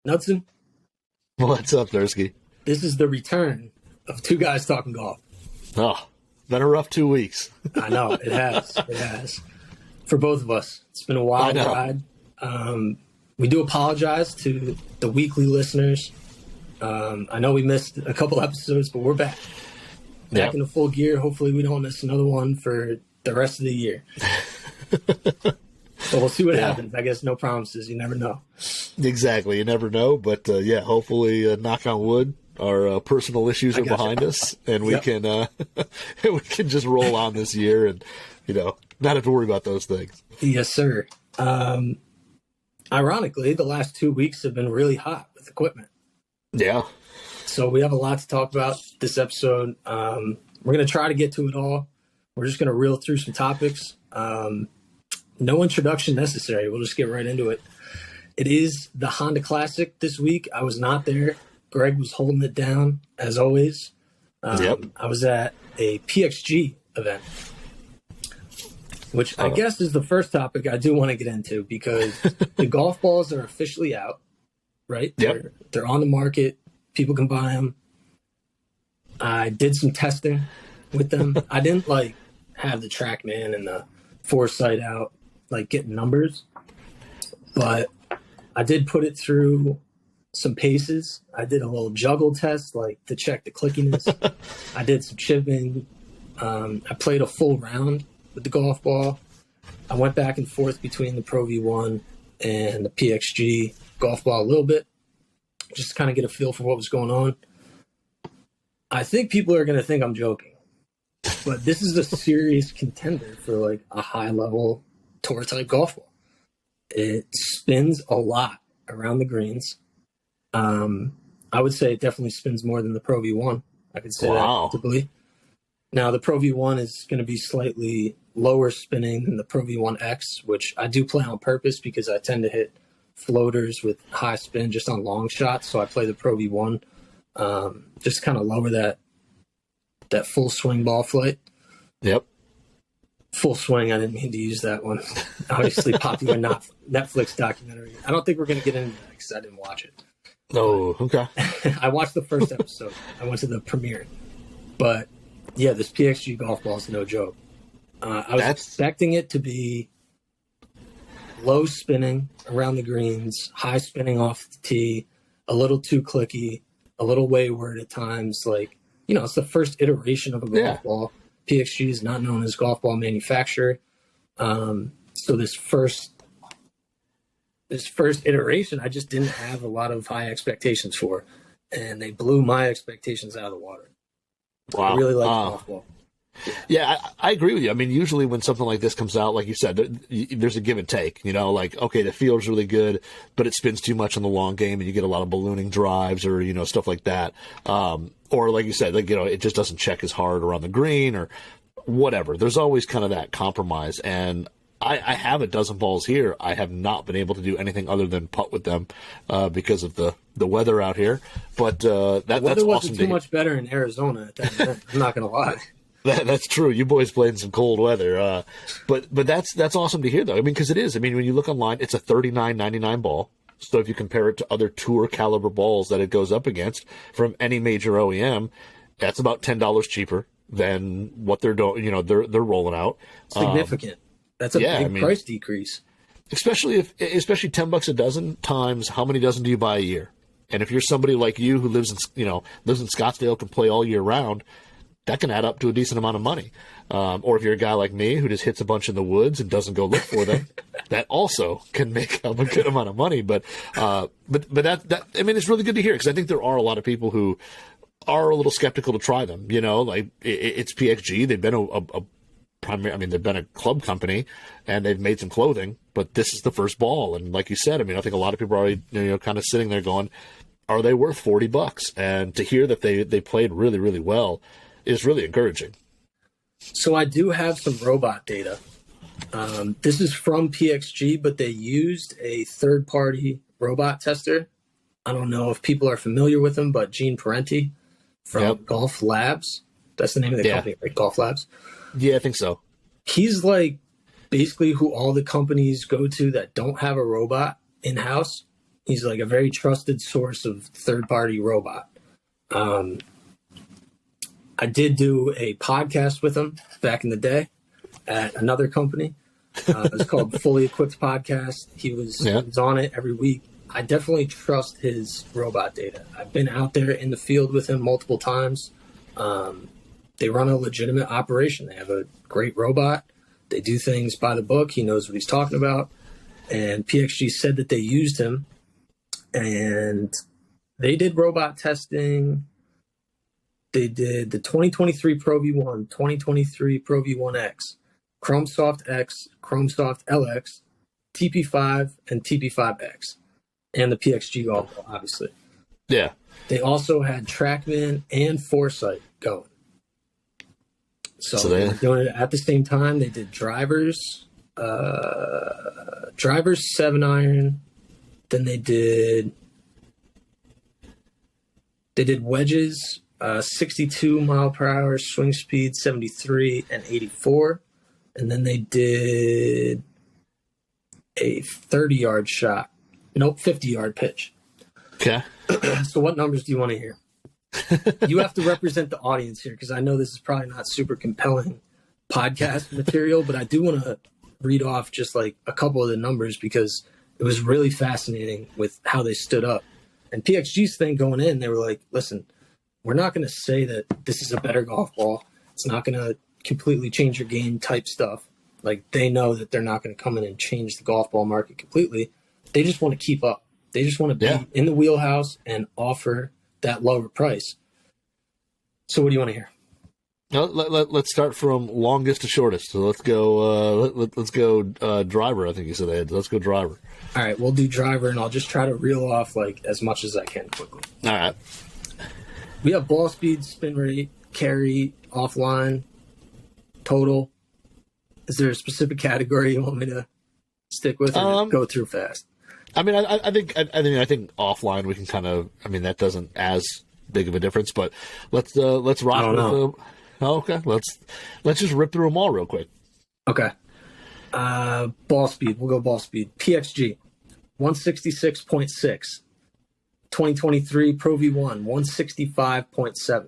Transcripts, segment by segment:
Knudson, What's up, Tursky? this is the return of Two Guys Talking Golf. Oh, been a rough 2 weeks. I know, it has. It has. For both of us. It's been a wild ride. We do apologize to the weekly listeners. I know we missed a couple episodes, but we're back. Back in full gear. Hopefully we don't miss another one for the rest of the year. So we'll see what happens. I guess no promises. You never know. Exactly. You never know. But, hopefully, knock on wood, our personal issues are behind us, and we can we can just roll on this year and, not have to worry about those things. Yes, sir. Ironically, the last 2 weeks have been really hot with equipment. Yeah. So we have a lot to talk about this episode. We're going to try to get to it all. We're just going to reel through some topics. No introduction necessary. We'll just get right into it. It is the Honda Classic this week. I was not there. Greg was holding it down, as always. I was at a PXG event, which I guess is the first topic I do want to get into because the golf balls are officially out, right? Yep. They're on the market. People can buy them. I did some testing with them. I didn't have the TrackMan and the foresight out, getting numbers, but I did put it through some paces. I did a little juggle test, to check the clickiness. I did some chipping. I played a full round with the golf ball. I went back and forth between the Pro V1 and the PXG golf ball a little bit, just to kind of get a feel for what was going on. I think people are going to think I'm joking, but this is a serious contender for a high level tour type golf ball. It spins a lot around the greens. I would say it definitely spins more than the Pro V1. I could say that comfortably. Now the Pro V1 is going to be slightly lower spinning than the Pro V1X, which I do play on purpose because I tend to hit floaters with high spin just on long shots. So I play the Pro V1, just kind of lower that full swing ball flight. Yep. Full swing. I didn't mean to use that one. Obviously, popular Netflix documentary. I don't think we're going to get into that because I didn't watch it. Oh, okay. I watched the first episode. I went to the premiere. But, yeah, this PXG golf ball is no joke. I was expecting it to be low spinning around the greens, high spinning off the tee, a little too clicky, a little wayward at times. It's the first iteration of a golf ball. PXG is not known as golf ball manufacturer. So this first iteration, I just didn't have a lot of high expectations for, and they blew my expectations out of the water. Wow. I really like golf ball. Yeah, I agree with you. I mean, usually when something like this comes out, like you said, there's a give and take. Okay, the field's really good, but it spins too much in the long game, and you get a lot of ballooning drives or stuff like that. Or like you said, it just doesn't check as hard around the green or whatever. There's always kind of that compromise. And I have a dozen balls here. I have not been able to do anything other than putt with them because of the weather out here. But that's awesome. Too much better in Arizona at that event. I'm not going to lie. That's true. You boys played in some cold weather, but that's awesome to hear, though. I mean, because it is. I mean, when you look online, it's a $39.99 ball. So if you compare it to other tour caliber balls that it goes up against from any major OEM, that's about $10 cheaper than what they're doing. They're rolling out. Significant. That's a big price decrease. Especially $10 a dozen times how many dozen do you buy a year? And if you're somebody like you who lives in Scottsdale, can play all year round, that can add up to a decent amount of money. Or if you're a guy like me who just hits a bunch in the woods and doesn't go look for them, that also can make up a good amount of money. But that I mean, it's really good to hear because I think there are a lot of people who are a little skeptical to try them. It's PXG. They've been they've been a club company and they've made some clothing, but this is the first ball. And like you said, I think a lot of people are already, kind of sitting there going, are they worth $40? And to hear that they played really, really well is really encouraging. So I do have some robot data. This is from PXG, but they used a third-party robot tester. I don't know if people are familiar with him, but Gene Parenti from Golf Labs. That's the name of the company, right? Golf Labs. Yeah, I think so. He's basically who all the companies go to that don't have a robot in-house He's like a very trusted source of third-party robot. I did do a podcast with him back in the day at another company. It's called Fully Equipped Podcast. He was on it every week. I definitely trust his robot data. I've been out there in the field with him multiple times. They run a legitimate operation. They have a great robot. They do things by the book. He knows what he's talking about. And PXG said that they used him. And they did robot testing. They did the 2023 Pro V1, 2023 Pro V1X, Chromesoft X, Chromesoft LX, TP5, and TP5X. And the PXG golf ball, obviously. Yeah. They also had TrackMan and Foresight going. So they were doing it at the same time. They did drivers 7-iron. Then they did wedges, 62 mile per hour, swing speed 73 and 84. And then they did a 30-yard shot. Nope, 50-yard pitch. Okay. So what numbers do you want to hear? You have to represent the audience here because I know this is probably not super compelling podcast material, but I do want to read off just like a couple of the numbers because it was really fascinating with how they stood up. And PXG's thing going in, they were like, listen, we're not going to say that this is a better golf ball. It's not going to completely change your game type stuff. Like they know that they're not going to come in and change the golf ball market completely. They just want to keep up. They just want to be in the wheelhouse and offer that lower price. So what do you want to hear? No, let's start from longest to shortest. So let's go. Let's go driver. I think you said they had. Let's go driver. All right, we'll do driver, and I'll just try to reel off like as much as I can quickly. All right. We have ball speed, spin rate, carry, offline, total. Is there a specific category you want me to stick with, or go through fast? I mean, I think offline we can kind of. I mean, that doesn't as big of a difference, but let's rock with them. Okay, let's just rip through them all real quick. Okay. Ball speed. We'll go ball speed. PXG, 166.6. 2023 Pro V1, 165.7.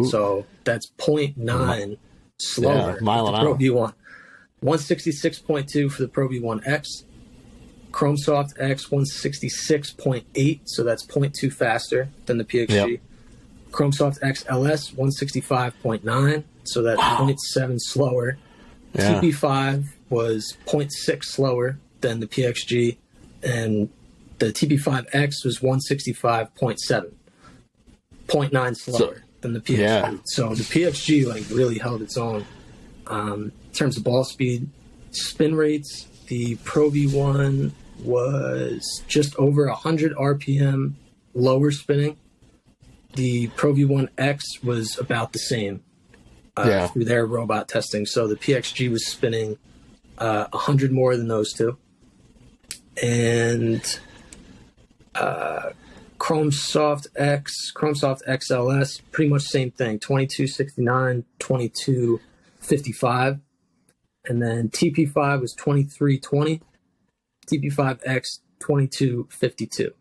So that's 0.9 slower. Mile an Pro hour. V1. 166.2 for the Pro V1X. Chromesoft X 166.8, so that's 0.2 faster than the PXG. Yep. Chromesoft X LS 165.9, so that's 0.7 slower. Yeah. TP5 was 0.6 slower than the PXG, and the TP5X was 165.7, 0.9 slower than the PXG. Yeah. So the PXG like really held its own. In terms of ball speed, spin rates, the Pro V1 was just over 100 RPM lower spinning. The Pro V1X was about the same through their robot testing. So the PXG was spinning 100 more than those two. And Chromesoft XLS, pretty much same thing, 2269, 2255. And then TP5 was 2320, TP5X 2252.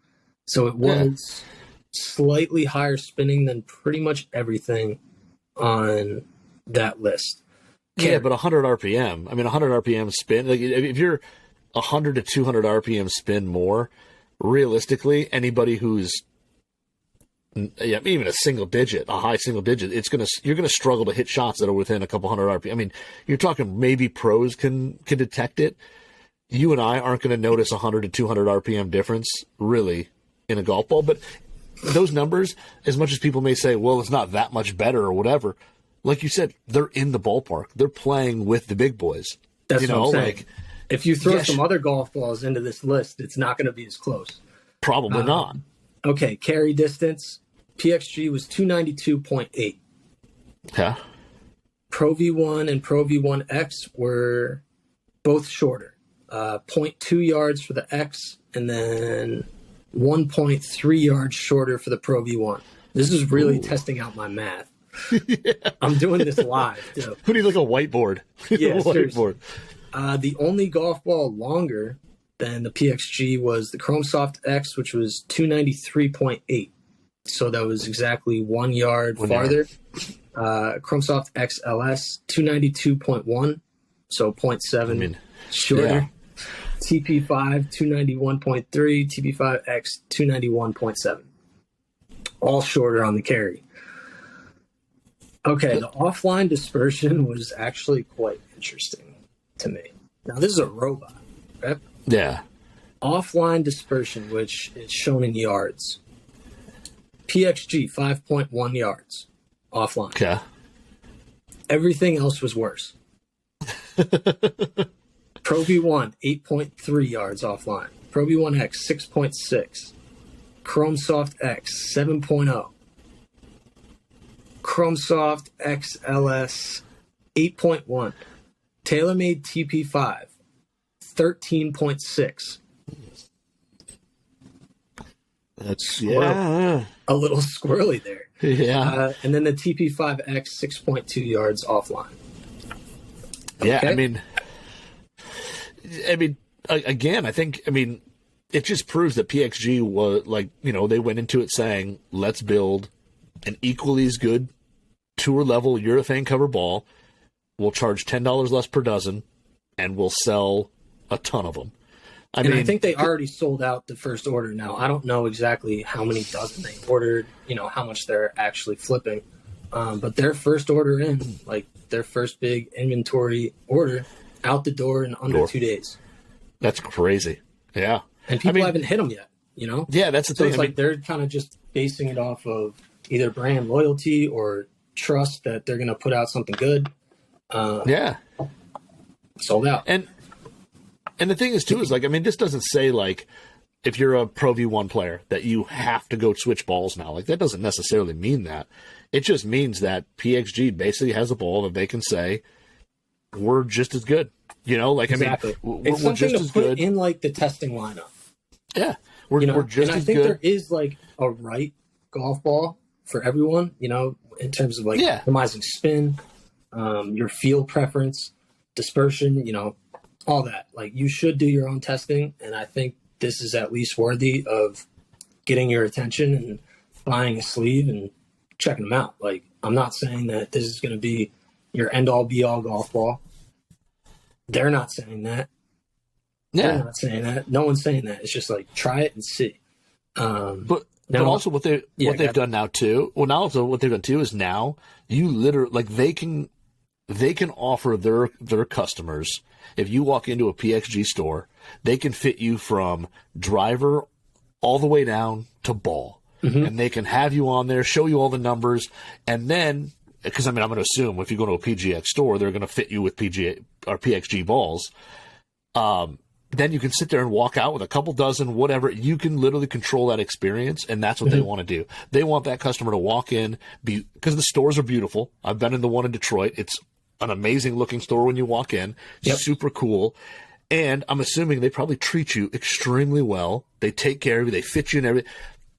So it was slightly higher spinning than pretty much everything on that list. Yeah, but 100 RPM. I mean, 100 RPM spin. Like if you're 100 to 200 RPM spin more, realistically, anybody who's even a single digit, a high single digit, you're gonna struggle to hit shots that are within a couple hundred RPM. I mean, you're talking maybe pros can detect it. You and I aren't going to notice 100 to 200 RPM difference really in a golf ball. But those numbers, as much as people may say, well, it's not that much better or whatever, like you said, they're in the ballpark. They're playing with the big boys. That's what I'm saying. Like, if you throw some other golf balls into this list, it's not going to be as close. Probably not. Okay, carry distance. PXG was 292.8. Yeah. Pro V1 and Pro V1X were both shorter. 0.2 yards for the X and then 1.3 yards shorter for the Pro V1. This is really testing out my math. I'm doing this live, too. Who needs like a whiteboard? Yeah, whiteboard. The only golf ball longer Then the PXG was the Chrome Soft X, which was 293.8. So that was exactly 1 yard farther. Chrome Soft XLS, 292.1. So 0.7 shorter. Yeah. TP5, 291.3. TP5X, 291.7. All shorter on the carry. Okay, the offline dispersion was actually quite interesting to me. Now, this is a robot, right? Yeah. Offline dispersion, which is shown in yards. PXG, 5.1 yards offline. Okay. Everything else was worse. Pro V1, 8.3 yards offline. Pro V1X, 6.6. Chrome Soft X, 7.0. Chrome Soft XLS, 8.1. TaylorMade TP5, 13.6. That's a little squirrely there. Yeah. And then the TP5X, 6.2 yards offline. Yeah, Okay. I mean, again, I think, it just proves that PXG was like, they went into it saying, let's build an equally as good tour level urethane cover ball. We'll charge $10 less per dozen, and we'll sell a ton of them. I think they already sold out the first order now. I don't know exactly how many dozen they ordered, how much they're actually flipping. But their first order in, like their first big inventory order, out the door in under 2 days. That's crazy. Yeah. And people haven't hit them yet, Yeah, that's the so thing. it's like they're kind of just basing it off of either brand loyalty or trust that they're going to put out something good. Yeah. Sold out. And the thing is, too, is this doesn't say, if you're a Pro V1 player, that you have to go switch balls now. That doesn't necessarily mean that. It just means that PXG basically has a ball that they can say, we're just as good. Exactly. We're it's something just to as put good. in, the testing lineup. Yeah. We're just and as I think good. there is, a right golf ball for everyone, in terms of, optimizing spin, your field preference, dispersion, all that. You should do your own testing, and I think this is at least worthy of getting your attention and buying a sleeve and checking them out. I'm not saying that this is going to be your end-all, be-all golf ball. They're not saying that. Yeah. They're not saying that. No one's saying that. It's just try it and see. But also what they've done now too. Well, now also what they've done too is now you literally they can offer their customers, if you walk into a PXG store, they can fit you from driver all the way down to ball. Mm-hmm. And they can have you on there, show you all the numbers, and then, because I'm going to assume if you go to a PGX store, they're going to fit you with PGA or PXG balls. Then you can sit there and walk out with a couple dozen, whatever. You can literally control that experience, and that's what they want to do. They want that customer to walk in, because the stores are beautiful. I've been in the one in Detroit. It's an amazing looking store when you walk in. Yep. Super cool. And I'm assuming they probably treat you extremely well. They take care of you. They fit you and everything.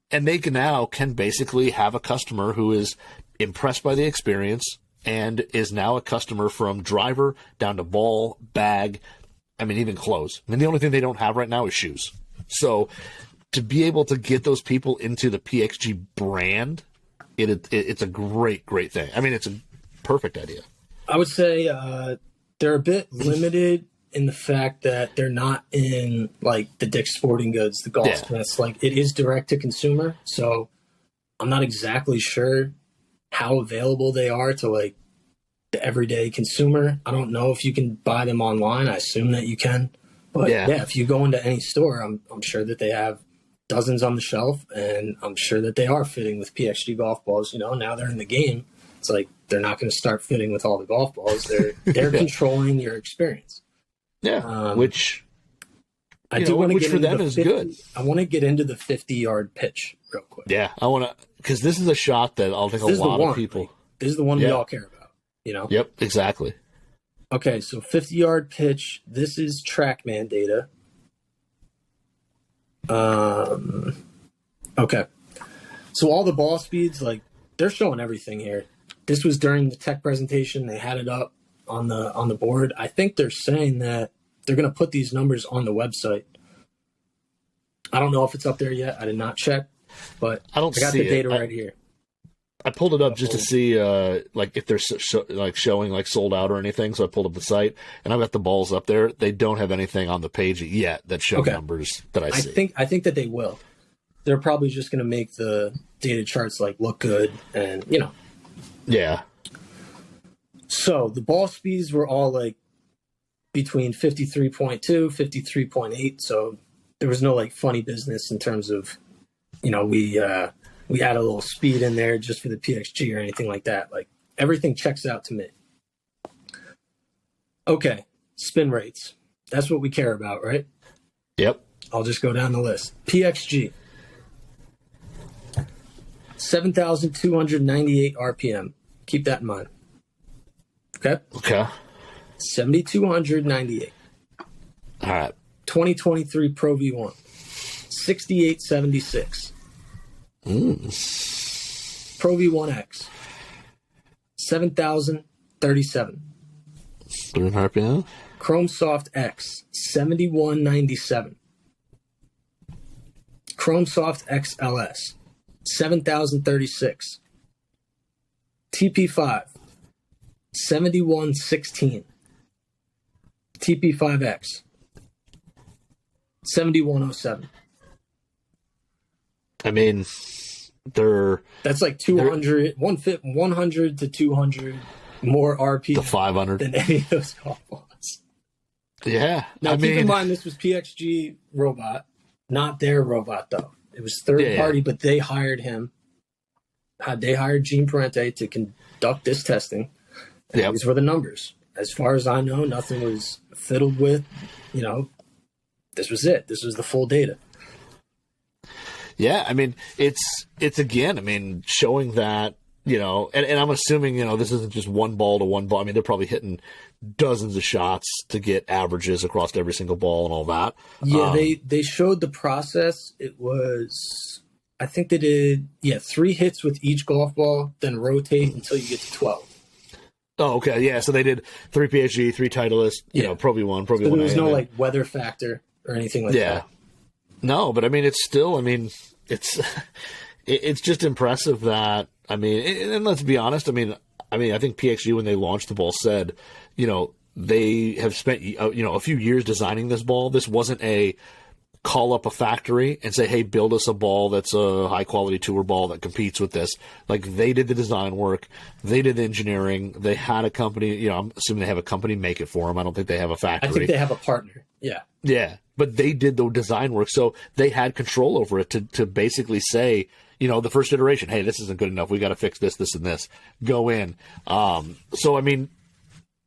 And they can basically have a customer who is impressed by the experience and is now a customer from driver down to ball, bag, even clothes. The only thing they don't have right now is shoes. So to be able to get those people into the PXG brand, it's a great, great thing. It's a perfect idea. I would say they're a bit limited in the fact that they're not in the Dick's Sporting Goods, the golf smiths. It is direct to consumer, so I'm not exactly sure how available they are to the everyday consumer. I don't know if you can buy them online. I assume that you can, but if you go into any store, I'm sure that they have dozens on the shelf, and I'm sure that they are fitting with PXG golf balls. Now they're in the game. It's they're not going to start fitting with all the golf balls. They're controlling your experience. Yeah, which I do want to get for into them the is 50, good. I want to get into the 50-yard pitch real quick. Yeah, I want to, because this is a shot that I think a lot of people. This is the one we all care about. Yep, exactly. Okay, so 50-yard pitch. This is TrackMan data. Okay, so all the ball speeds, they're showing everything here. This was during the tech presentation. They had it up on the board. I think they're saying that they're going to put these numbers on the website. I don't know if it's up there yet. I did not check, but I don't I got see the data it. right here. I pulled it up just to see like if they're like showing like sold out or anything. So I pulled up the site and I've got the balls up there. They don't have anything on the page yet that show numbers that I see. I think that they will. They're probably just going to make the data charts like look good and Yeah. So the ball speeds were all like between 53.2, 53.8. So there was no like funny business in terms of, we add a little speed in there just for the PXG or anything like that. Like everything checks out to me. Okay. Spin rates. That's what we care about, right? Yep. I'll just go down the list. PXG. 7,298 RPM. Keep that in mind. Okay? Okay. 7,298. All right. 2023 Pro V1. 6876. Pro V1X. 7,037. 300 RPM. Chrome Soft X. 7197. Chrome Soft XLS. 7,036. TP5. 7116. TP5X. 7107. I mean, that's like 100 to 200 more RPM to 500 than any of those golf balls. Yeah. Now, keep in mind, this was PXG robot, not their robot, though. It was third party, but they hired him. They hired Gene Parente to conduct this testing. And these were the numbers. As far as I know, nothing was fiddled with. This was it. This was the full data. Yeah, I mean, it's again, I mean, showing that, and I'm assuming, this isn't just one ball to one ball. I mean, they're probably hitting dozens of shots to get averages across every single ball and all that. Yeah, they showed the process. It was, I think they did, 3 hits with each golf ball, then rotate until you get to 12. Oh, okay. Yeah, so they did 3 PXG, 3 Titleist, Pro V1, Pro V1. So there was no, like, weather factor or anything like that. Yeah. No, but I mean, it's still, it's just impressive that, and let's be honest, I think PXG, when they launched the ball, said, they have spent, a few years designing this ball. This wasn't a call up a factory and say, hey, build us a ball that's a high quality tour ball that competes with this. Like, they did the design work. They did the engineering. They had a company, I'm assuming they have a company make it for them. I don't think they have a factory. I think they have a partner. Yeah. Yeah. But they did the design work. So they had control over it to basically say, the first iteration, hey, this isn't good enough. We got to fix this, this, and this. Go in. So, I'm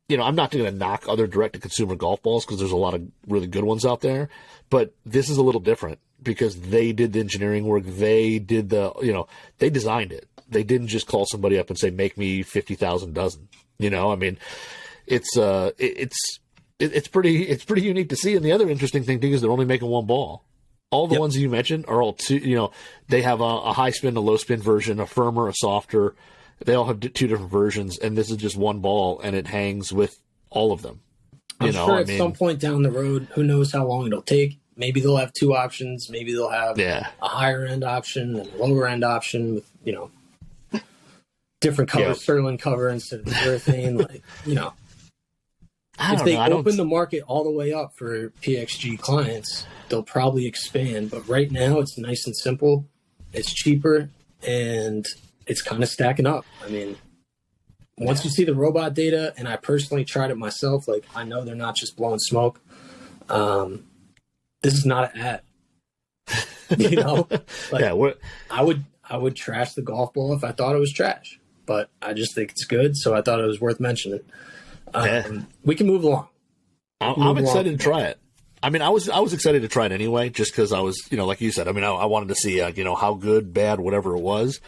not going to knock other direct-to-consumer golf balls because there's a lot of really good ones out there. But this is a little different because they did the engineering work. They did they designed it. They didn't just call somebody up and say, make me 50,000 dozen. It's pretty unique to see. And the other interesting thing is they're only making one ball. All the ones that you mentioned are all two, they have a high spin, a low spin version, a firmer, a softer. They all have 2 different versions, and this is just one ball, and it hangs with all of them. I'm sure at some point down the road, who knows how long it'll take. Maybe they'll have 2 options. Maybe they'll have a higher end option and a lower end option with, different color, Sterling cover instead of urethane. If they open the market all the way up for PXG clients, they'll probably expand. But right now, it's nice and simple. It's cheaper, and it's kind of stacking up. Once you see the robot data, and I personally tried it myself, I know they're not just blowing smoke. This is not an ad. I would trash the golf ball if I thought it was trash, but I just think it's good, so I thought it was worth mentioning. We can move along. I'm excited to try it. I was excited to try it anyway, just because I was, like you said, I wanted to see, how good, bad, whatever it was.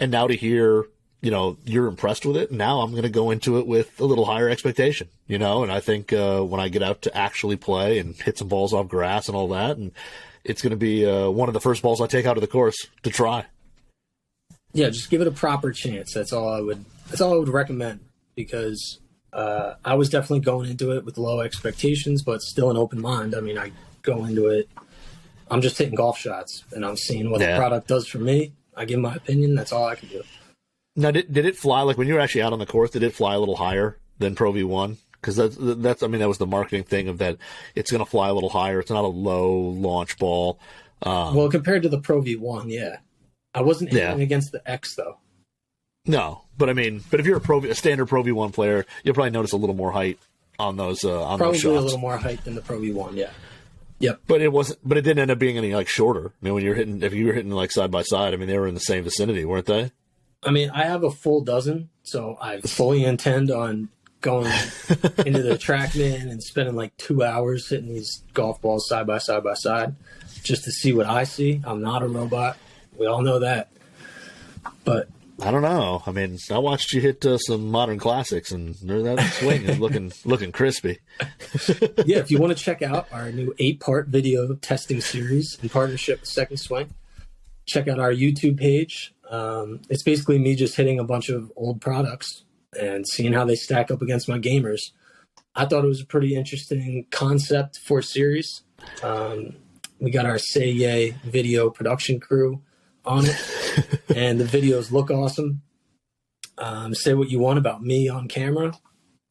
And now to hear, you're impressed with it. Now I'm going to go into it with a little higher expectation, and I think when I get out to actually play and hit some balls off grass and all that, and it's going to be one of the first balls I take out of the course to try. Yeah, just give it a proper chance. That's all I would recommend, because I was definitely going into it with low expectations, but still an open mind. I go into it I'm just hitting golf shots, and I'm seeing what the product does for me. I give my opinion. That's all I can do. Now, did it fly, like when you were actually out on the course, did it fly a little higher than Pro V1? Because that's I mean, that was the marketing thing of that it's going to fly a little higher. It's not a low launch ball. Well, compared to the Pro V1, yeah. I wasn't hitting against the X, though. No, but I mean, but if you're a standard Pro V1 player, you'll probably notice a little more height on those on those shots. Probably a little more height than the Pro V1, yeah. Yep. But it wasn't. But it didn't end up being any like shorter. I mean, when you're hitting, if you were hitting like side by side, I mean, they were in the same vicinity, weren't they? I mean, I have a full dozen, so I fully intend on going into the TrackMan and spending like 2 hours hitting these golf balls side by side by side, just to see what I see. I'm not a robot. We all know that. But I don't know. I mean, I watched you hit some modern classics, and that swing is looking crispy. Yeah, if you want to check out our new 8-part video testing series in partnership with Second Swing, check out our YouTube page. It's basically me just hitting a bunch of old products and seeing how they stack up against my gamers. I thought it was a pretty interesting concept for a series. We got our Say Yay video production crew on it, and the videos look awesome. Say what you want about me on camera.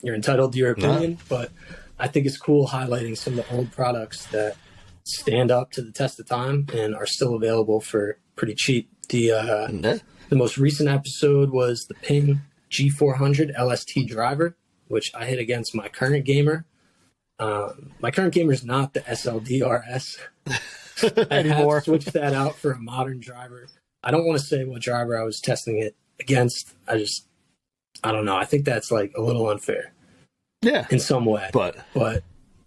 You're entitled to your opinion, but I think it's cool highlighting some of the old products that stand up to the test of time and are still available for pretty cheap. The most recent episode was the Ping G400 LST driver, which I hit against my current gamer. My current gamer is not the SLDRS. I have switched that out for a modern driver. I don't want to say what driver I was testing it against. I don't know. I think that's like a little unfair. Yeah. In some way. But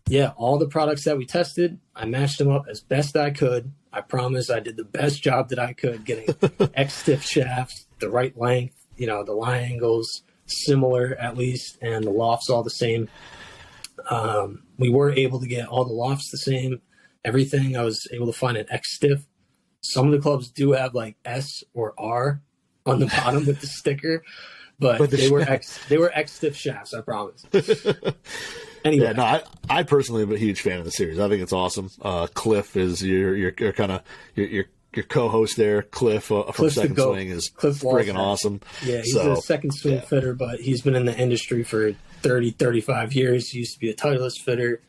yeah, all the products that we tested, I matched them up as best I could. I promise I did the best job that I could getting X stiff shafts, the right length, the lie angles similar at least, and the lofts all the same. We were able to get all the lofts the same. Everything I was able to find an X stiff. Some of the clubs do have like S or R on the bottom with the sticker, but they were X stiff shafts. I promise. Anyway, yeah, no, I personally am a huge fan of the series. I think it's awesome. Cliff is your kind of your co-host there. Cliff from Second Swing is friggin' awesome. Yeah, he's a Second Swing fitter, but he's been in the industry for 30, 35 years. He used to be a Titleist fitter.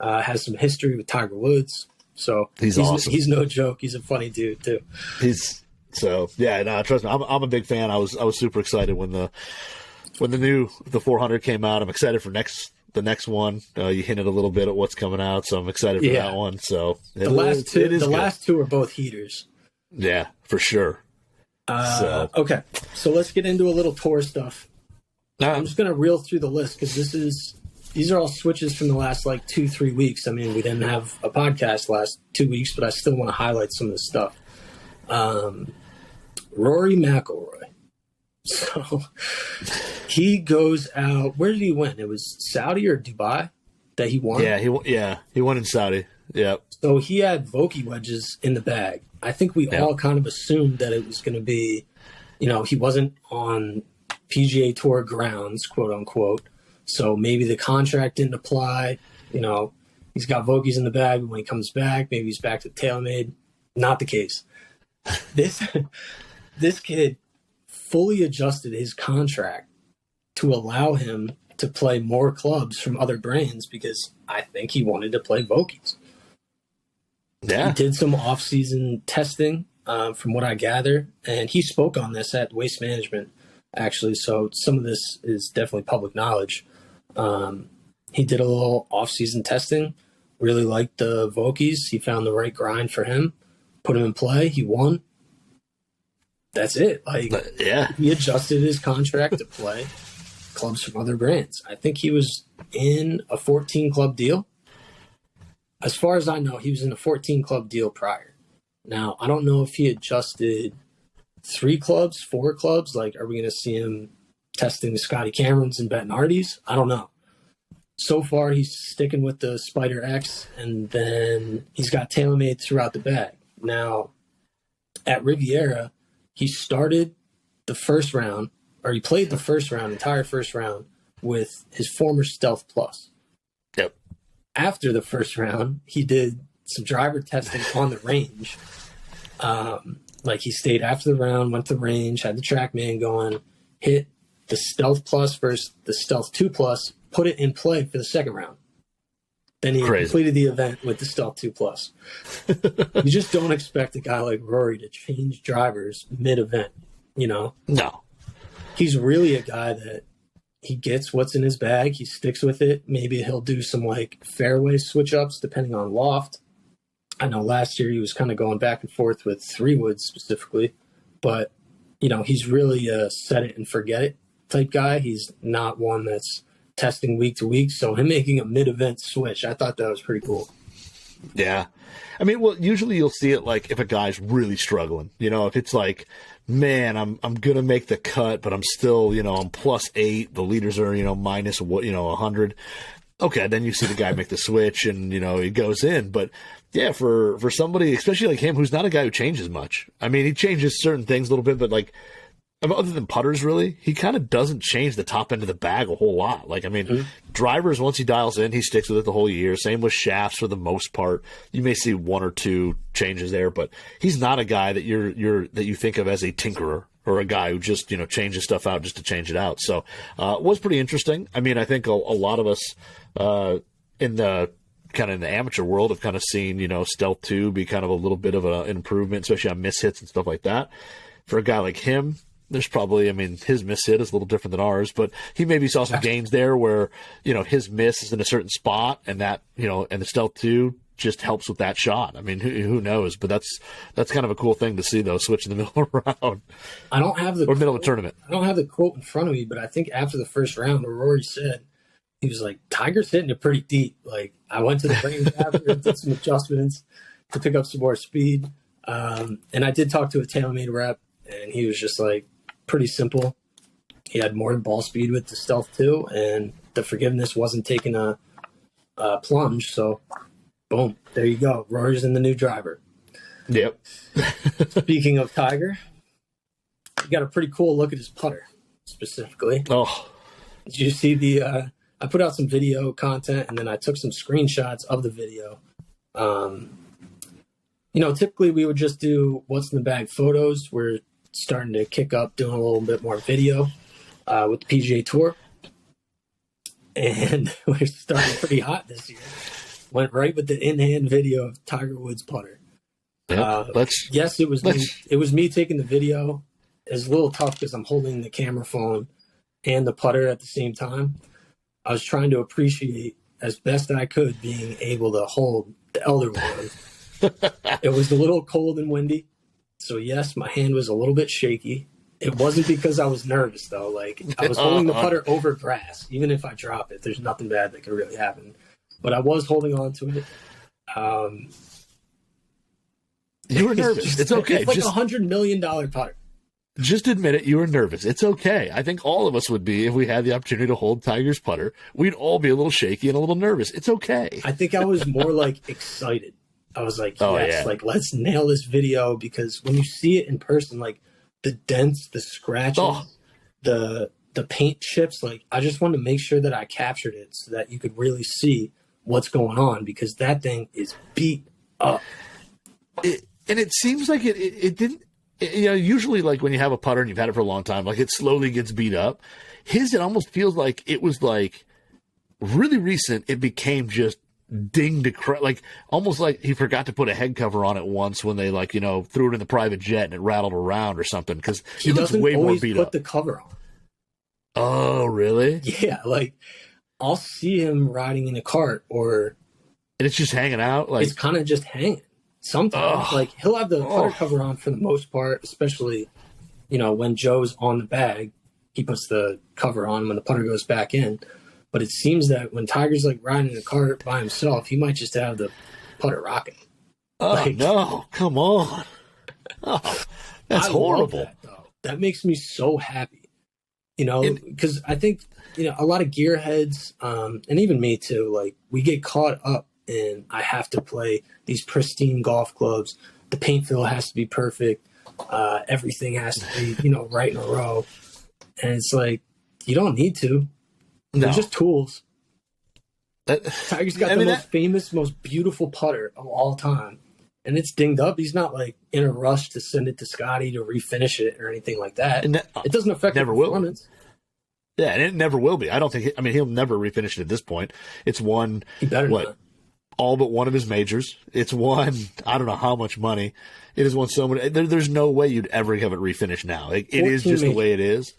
Has some history with Tiger Woods. So he's awesome. He's no joke. He's a funny dude too. Trust me, I'm a big fan. I was super excited when the 400 came out. I'm excited for the next one. You hinted a little bit at what's coming out, so I'm excited for that one. So the last two are both heaters. Yeah, for sure. Okay, so let's get into a little tour stuff. I'm just gonna reel through the list because these are all switches from the last like 2-3 weeks. I mean, we didn't have a podcast last 2 weeks, but I still want to highlight some of the stuff. Rory McIlroy. So he goes out. Where did he win? It was Saudi or Dubai that he won? Yeah, he won in Saudi. Yeah. So he had Vokey wedges in the bag. I think we all kind of assumed that it was going to be, he wasn't on PGA Tour grounds, quote unquote. So maybe the contract didn't apply. He's got Vokeys in the bag. When he comes back, maybe he's back to TaylorMade. Not the case. This kid fully adjusted his contract to allow him to play more clubs from other brands because I think he wanted to play Vokeys. Yeah. He did some off-season testing, from what I gather, and he spoke on this at Waste Management, actually, so some of this is definitely public knowledge. He did a little off-season testing, really liked the Vokeys. He found the right grind for him, put him in play, he won. That's it. He adjusted his contract to play clubs from other brands. I think he was in a 14-club deal. As far as I know, he was in a 14-club deal prior. Now, I don't know if he adjusted 3 clubs, 4 clubs. Like, are we going to see him testing the Scotty Camerons and Bettinardi's? I don't know. So far, he's sticking with the Spider X, and then he's got TaylorMade throughout the bag. Now, at Riviera, he started the first round, or he played the entire first round, with his former Stealth Plus. Yep. After the first round, he did some driver testing on the range. Like he stayed after the round, went to the range, had the TrackMan going, hit the Stealth Plus versus the Stealth 2 Plus, put it in play for the second round. Then he completed the event with the Stealth 2 Plus. You just don't expect a guy like Rory to change drivers mid-event, you know? No. He's really a guy that he gets what's in his bag. He sticks with it. Maybe he'll do some like fairway switch-ups depending on loft. I know last year he was kind of going back and forth with 3-wood specifically. But, you know, he's really a set it and forget it type guy. He's not one that's testing week to week, so him making a mid-event switch, I thought that was pretty cool. Yeah. I mean, well, usually you'll see it like if a guy's really struggling, you know, if it's like, man, I'm going to make the cut, but I'm still, you know, I'm +8. The leaders are, you know, minus, you know, 100. Okay. Then you see the guy make the switch and, you know, he goes in. But yeah, for somebody, especially like him, who's not a guy who changes much. I mean, he changes certain things a little bit, but like, other than putters, really, he kind of doesn't change the top end of the bag a whole lot. Like, I mean, drivers, once he dials in, he sticks with it the whole year. Same with shafts for the most part. You may see 1 or 2 changes there, but he's not a guy that that you think of as a tinkerer or a guy who just, you know, changes stuff out just to change it out. So, it was pretty interesting. I mean, I think a lot of us in the amateur world have kind of seen, you know, Stealth 2 be kind of a little bit of an improvement, especially on miss hits and stuff like that. For a guy like him, there's probably, I mean, his miss hit is a little different than ours, but he maybe saw some gains there where, you know, his miss is in a certain spot and that, you know, and the Stealth 2 just helps with that shot. I mean, who knows? But that's kind of a cool thing to see, though, switch in the middle of a round. I don't have the or middle of a tournament. I don't have the quote in front of me, but I think after the first round, Rory said, he was like, Tiger's hitting it pretty deep. Like, I went to the range after, did some adjustments to pick up some more speed. And I did talk to a TaylorMade rep, and he was just like, pretty simple. He had more ball speed with the Stealth 2, and the forgiveness wasn't taking a plunge. So, boom, there you go. Rory's in the new driver. Yep. Speaking of Tiger, you got a pretty cool look at his putter, specifically. Oh. Did you see the I put out some video content, and then I took some screenshots of the video. You know, typically we would just do what's in the bag photos. We're starting to kick up, doing a little bit more video with the PGA Tour. And we're starting pretty hot this year. Went right with the in-hand video of Tiger Woods' putter. Yes, it was me. It was me taking the video. It's a little tough because I'm holding the camera phone and the putter at the same time. I was trying to appreciate as best I could being able to hold the Elder Wand. It was a little cold and windy. So, yes, my hand was a little bit shaky. It wasn't because I was nervous, though. Like, I was holding the putter over grass. Even if I drop it, there's nothing bad that could really happen. But I was holding on to it. You were nervous. It's okay. It's like $100 million putter. Just admit it. You were nervous. It's okay. I think all of us would be if we had the opportunity to hold Tiger's putter. We'd all be a little shaky and a little nervous. It's okay. I think I was more like excited. I was like, yes, like, let's nail this video, because when you see it in person, like the dents, the scratches, the paint chips, like I just wanted to make sure that I captured it so that you could really see what's going on, because that thing is beat up. And it seems like it didn't, you know, usually like when you have a putter and you've had it for a long time, like it slowly gets beat up. His, it almost feels like it was like really recent. It became just ding to crap, like almost like he forgot to put a head cover on it once when they, like, you know, threw it in the private jet and it rattled around or something, because he doesn't way always more beat put up. The cover on. Oh, really? Yeah, like I'll see him riding in a cart, or and it's just hanging out. Like it's kind of just hanging. Sometimes, like he'll have the putter cover on for the most part, especially, you know, when Joe's on the bag, he puts the cover on when the putter goes back in. But it seems that when Tiger's like riding in a cart by himself, he might just have the putter rocking. Oh, like, no, come on. Oh, that's horrible. That, though. That makes me so happy, you know, because I think, you know, a lot of gearheads, and even me too, like we get caught up in, I have to play these pristine golf clubs. The paint fill has to be perfect. Everything has to be, you know, right in a row. And it's like, you don't need to. They're just tools. Tiger's got the most famous, most beautiful putter of all time. And it's dinged up. He's not like in a rush to send it to Scotty to refinish it or anything like that. It doesn't affect the performance. Yeah, and it never will be. I don't think. I mean, he'll never refinish it at this point. It's won all but one of his majors. It's won I don't know how much money. It has won so many. There's no way you'd ever have it refinished now. It is just the way it is.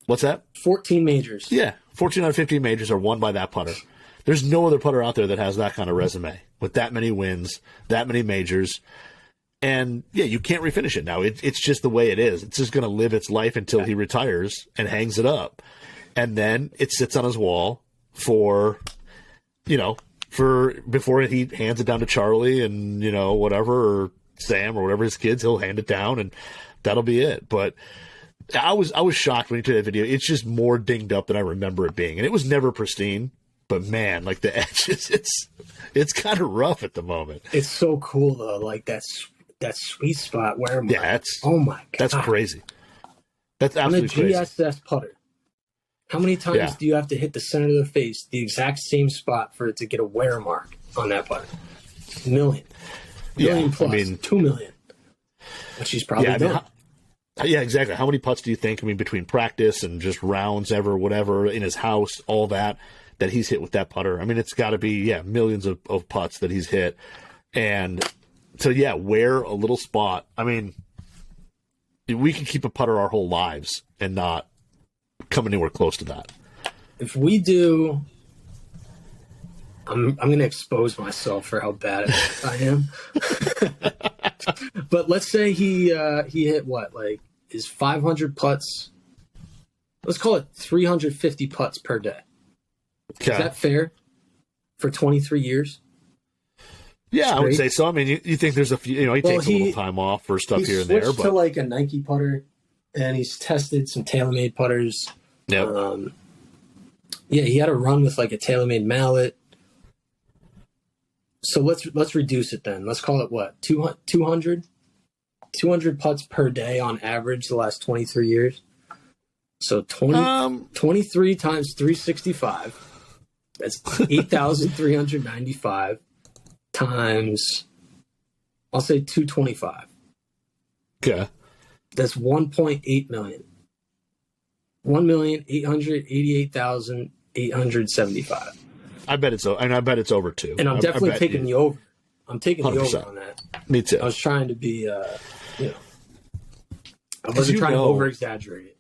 What's that? 14 majors. Yeah, 14 out of 15 majors are won by that putter. There's no other putter out there that has that kind of resume with that many wins, that many majors. And, yeah, you can't refinish it now. It's just the way it is. It's just going to live its life until he retires and hangs it up. And then it sits on his wall for before he hands it down to Charlie and, whatever, or Sam or whatever his kids, he'll hand it down and that'll be it. But I was shocked when he took that video. It's just more dinged up than I remember it being. And it was never pristine. But man, like the edges, it's kind of rough at the moment. It's so cool though, like that sweet spot where oh my god, that's crazy. That's absolutely crazy. On a GSS putter, how many times do you have to hit the center of the face, the exact same spot for it to get a wear mark on that putter? A million plus, 2 million, which he's probably done. Yeah, exactly. How many putts do you think? I mean, between practice and just rounds ever, whatever, in his house, all that he's hit with that putter. I mean, it's got to be, millions of putts that he's hit. And so, wear a little spot. I mean, we can keep a putter our whole lives and not come anywhere close to that. If we do, I'm going to expose myself for how bad I am. But let's say he hit what, like his 500 putts. Let's call it 350 putts per day. Okay. Is that fair for 23 years? Yeah, straight? I would say so. I mean, you think there's a few, he takes a little time off for stuff here and there. He switched to like a Nike putter, and he's tested some TaylorMade putters. Yep. He had a run with like a TaylorMade mallet. So let's reduce it then. Let's call it what? 200 putts per day on average the last 23 years. So 23 times 365. That's 8,395 times, I'll say 225. Okay. That's 1.8 million. 1,888,875. I bet it's over 2. And I'm definitely taking the over. I'm taking 100%. The over on that. Me too. I was trying to be, I wasn't trying to over-exaggerate it.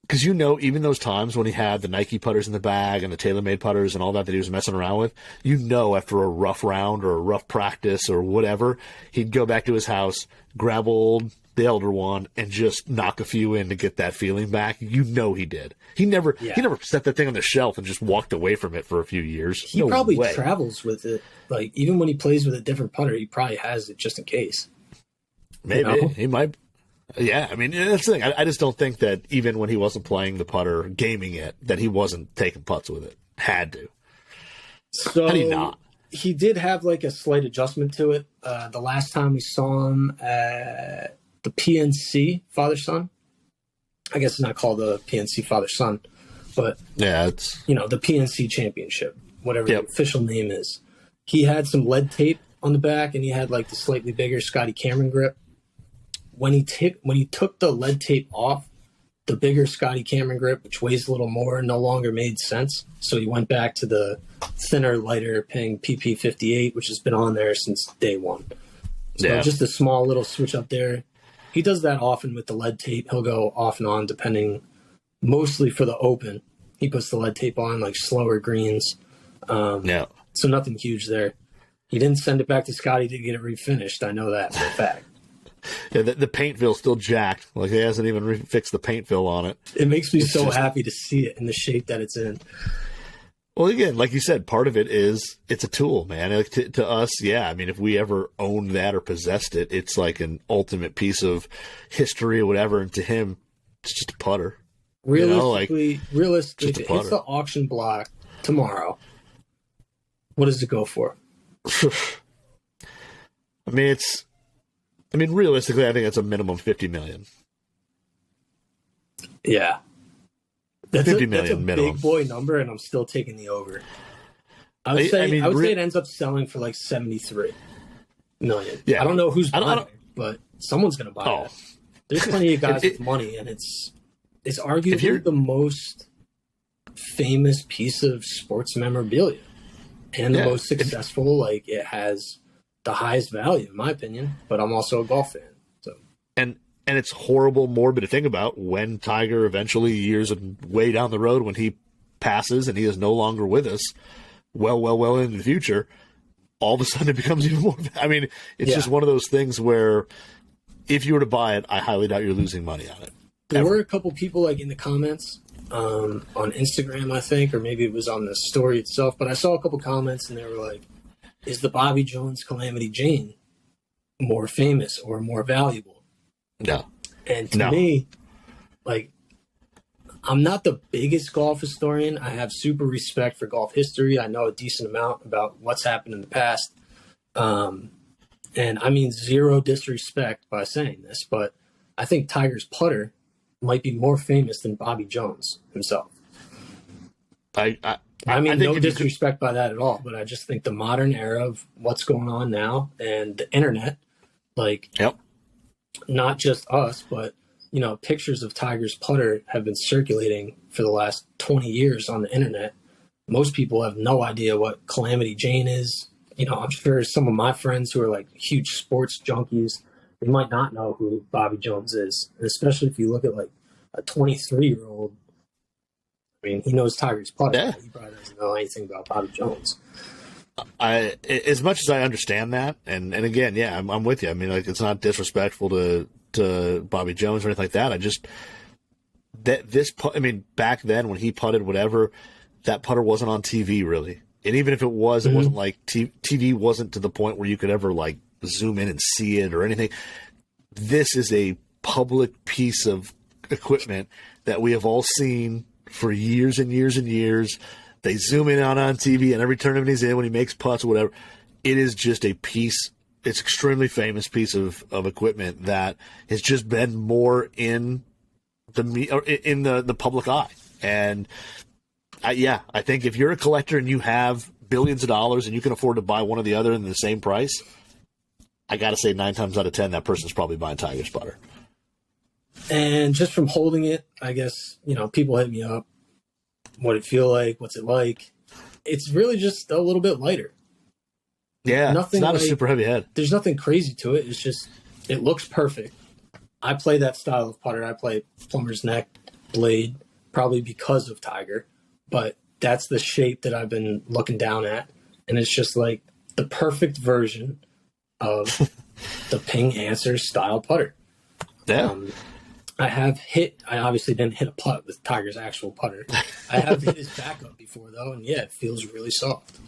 Because even those times when he had the Nike putters in the bag and the TaylorMade putters and all that he was messing around with, after a rough round or a rough practice or whatever, he'd go back to his house, grab the Elder Wand, and just knock a few in to get that feeling back. He did. He never set that thing on the shelf and just walked away from it for a few years. He probably travels with it. Like, even when he plays with a different putter, he probably has it just in case. Maybe. He might. Yeah, I mean, that's the thing. I just don't think that even when he wasn't playing the putter, gaming it, that he wasn't taking putts with it. Had to. So how do you not? He did have like a slight adjustment to it. The last time we saw him at the PNC Father-Son. I guess it's not called the PNC Father-Son, but it's the PNC Championship, whatever the official name is. He had some lead tape on the back, and he had like the slightly bigger Scotty Cameron grip. When he took the lead tape off, the bigger Scotty Cameron grip, which weighs a little more, no longer made sense. So he went back to the thinner, lighter Ping PP58, which has been on there since day one. So just a small little switch up there. He does that often with the lead tape. He'll go off and on, depending, mostly for the Open. He puts the lead tape on, like slower greens. So nothing huge there. He didn't send it back to Scotty to get it refinished. I know that for a fact. Yeah, the paint fill's still jacked. Like, he hasn't even fixed the paint fill on it. It makes me so happy to see it in the shape that it's in. Well, again, like you said, part of it is it's a tool, man. Like, to us, I mean, if we ever owned that or possessed it, it's like an ultimate piece of history or whatever. And to him, it's just a putter. Realistically, if it hits the auction block tomorrow, what does it go for? I mean, realistically, I think that's a minimum $50 million. Yeah. That's $50 million a minimum. Big boy number, and I'm still taking the over. I would say mean, I would say it ends up selling for like 73 million. Yeah. I don't know who's buying I don't, it, but someone's going to buy it. There's plenty of guys with money, and it's arguably the most famous piece of sports memorabilia and the most successful. Like, it has the highest value, in my opinion. But I'm also a golf fan, so and it's horrible, morbid to think about when Tiger eventually, years way down the road, when he passes and he is no longer with us, well into the future, all of a sudden it becomes even more. I mean, it's just one of those things where if you were to buy it, I highly doubt you're losing money on it. There were a couple people like in the comments on Instagram, I think, or maybe it was on the story itself, but I saw a couple comments and they were like, is the Bobby Jones Calamity Jane more famous or more valuable? No. And to me, like, I'm not the biggest golf historian. I have super respect for golf history. I know a decent amount about what's happened in the past. And I mean zero disrespect by saying this, but I think Tiger's putter might be more famous than Bobby Jones himself. I mean, no disrespect by that at all, but I just think the modern era of what's going on now and the internet, like, not just us, but, you know, pictures of Tiger's putter have been circulating for the last 20 years on the internet. Most people have no idea what Calamity Jane is. You know, I'm sure some of my friends who are like huge sports junkies, they might not know who Bobby Jones is, and especially if you look at like a 23-year-old. I mean, he knows Tiger's putter. Yeah. He probably doesn't know anything about Bobby Jones. As much as I understand that, and again, I'm with you. I mean, like, it's not disrespectful to Bobby Jones or anything like that. I just I mean, back then when he putted, whatever, that putter wasn't on TV really, and even if it was, it wasn't like TV wasn't to the point where you could ever like zoom in and see it or anything. This is a public piece of equipment that we have all seen for years and years and years. They zoom in on TV, and every tournament he's in, when he makes putts or whatever, it is just a piece. It's an extremely famous piece of equipment that has just been more in the public eye. And I think if you're a collector and you have billions of dollars and you can afford to buy one or the other in the same price, I got to say 9 times out of 10, that person's probably buying Tiger's putter. And just from holding it, I guess, you know, people hit me up. What it feel like? What's it like? It's really just a little bit lighter. Yeah, nothing it's not like, a super heavy head. There's nothing crazy to it. It's just, it looks perfect. I play that style of putter. I play plumber's neck blade, probably because of Tiger. But that's the shape that I've been looking down at. And it's just like the perfect version of the Ping Answer style putter. Yeah. I obviously didn't hit a putt with Tiger's actual putter. I have hit his backup before, though, and it feels really soft.